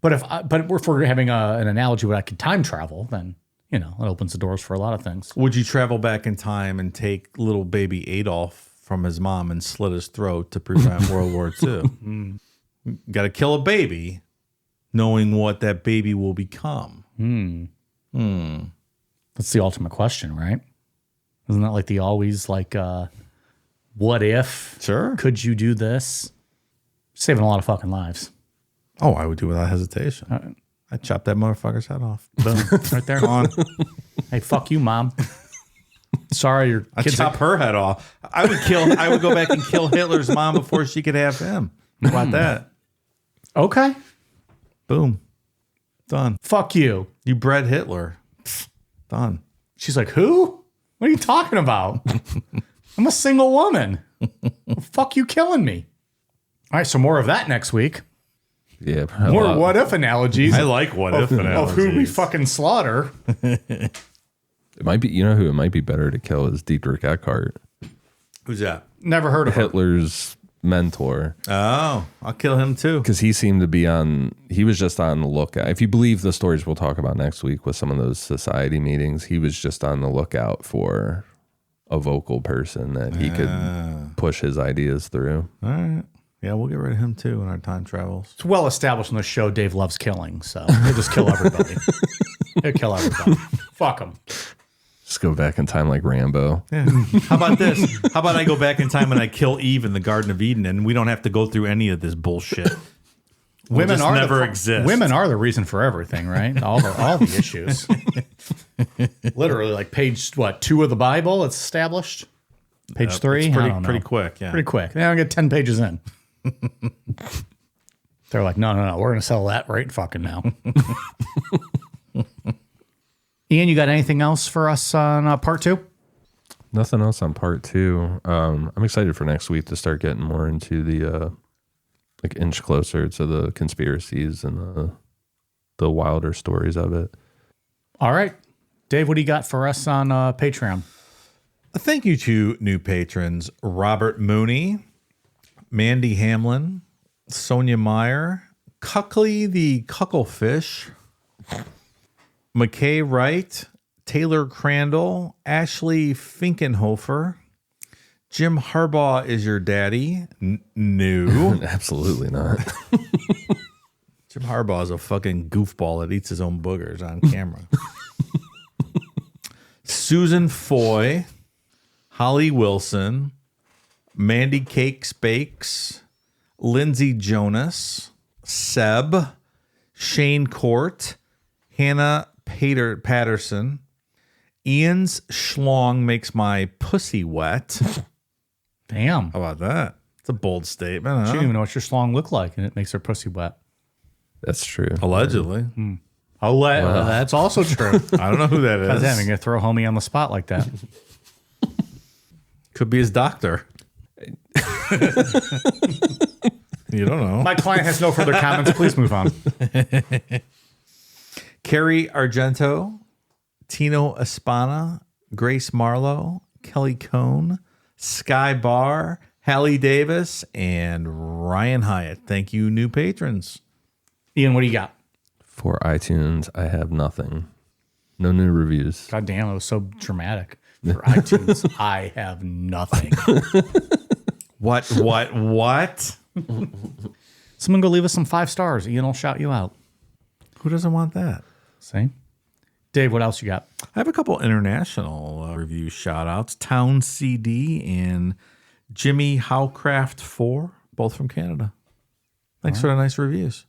But if we're having an analogy where I could time travel, then it opens the doors for a lot of things. Would you travel back in time and take little baby Adolf from his mom and slit his throat to prevent World War II? Got to kill a baby, knowing what that baby will become. That's the ultimate question, right? Isn't that like the always what if? Sure. Could you do this? Saving a lot of fucking lives. Oh, I would do without hesitation. I'd chop that motherfucker's head off. Boom. Right there. Gone. Hey, fuck you, Mom. Sorry, your I'd kids chop her head off. I would go back and kill Hitler's mom before she could have him. How about that? Okay. Boom. Done. Fuck you. You bred Hitler. Done. She's like, who? What are you talking about? I'm a single woman. Fuck you killing me. All right, so more of that next week. Yeah. More what if analogies. I like what if of who we fucking slaughter. It might be, who it might be better to kill is Dietrich Eckart, Who's that? Never heard of her. Hitler's mentor. Oh, I'll kill him too. Because he seemed to be he was just on the lookout. If you believe the stories we'll talk about next week with some of those society meetings, he was just on the lookout for a vocal person that he could push his ideas through. All right. Yeah, we'll get rid of him too in our time travels. It's well established on the show Dave loves killing, so he'll just kill everybody. He'll kill everybody. Fuck him. Just go back in time like Rambo. Yeah. How about this? How about I go back in time and I kill Eve in the Garden of Eden and we don't have to go through any of this bullshit. Women just are never exist. Women are the reason for everything, right? All the issues. Literally, like page 2 of the Bible, it's established. Page 3, It's I don't know. pretty quick. Yeah. Pretty quick. They don't get 10 pages in. They're like, no, we're going to settle that right fucking now. Ian, you got anything else for us on part 2? Nothing else on part 2. I'm excited for next week to start getting more into the inch closer to the conspiracies and the wilder stories of it. All right. Dave, what do you got for us on Patreon? Thank you to new patrons Robert Mooney, Mandy Hamlin, Sonia Meyer, Cuckley the Cucklefish, McKay Wright, Taylor Crandall, Ashley Finkenhofer, Jim Harbaugh is your daddy. No. Absolutely not. Jim Harbaugh is a fucking goofball that eats his own boogers on camera. Susan Foy, Holly Wilson, Mandy Cakes Bakes, Lindsay Jonas, Seb, Shane Court, Hannah Patterson, Ian's schlong makes my pussy wet. Damn. How about that? It's a bold statement. She Huh? don't even know what your schlong look like, and it makes her pussy wet. That's true. Allegedly. That's also true. I don't know who that God damn, is. you're going to throw homie on the spot like that. Could be his doctor. You don't know. My client has no further comments. Please move on. Carrie Argento, Tino Espana, Grace Marlowe, Kelly Cohn, Sky Barr, Hallie Davis, and Ryan Hyatt. Thank you, new patrons. Ian, what do you got? For iTunes, I have nothing. No new reviews. God damn, it was so dramatic. For iTunes, I have nothing. What? Someone go leave us some 5 stars. Ian will shout you out. Who doesn't want that? See? Dave, what else you got? I have a couple international review shout outs. Town CD and Jimmy Howcraft 4, both from Canada. Thanks for the nice reviews.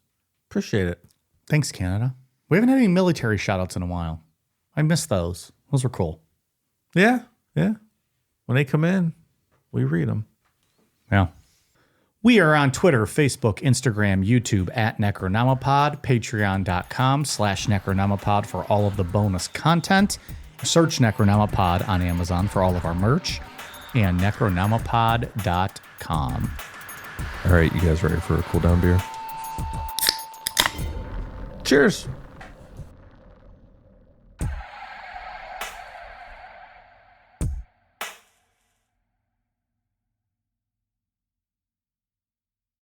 Appreciate it. Thanks, Canada. We haven't had any military shout outs in a while. I missed those. Those were cool. Yeah. When they come in, we read them. Yeah. We are on Twitter, Facebook, Instagram, YouTube at Necronomipod, patreon.com/Necronomipod for all of the bonus content. Search Necronomipod on Amazon for all of our merch and necronomipod.com. All right, you guys ready for a cool down beer? Cheers.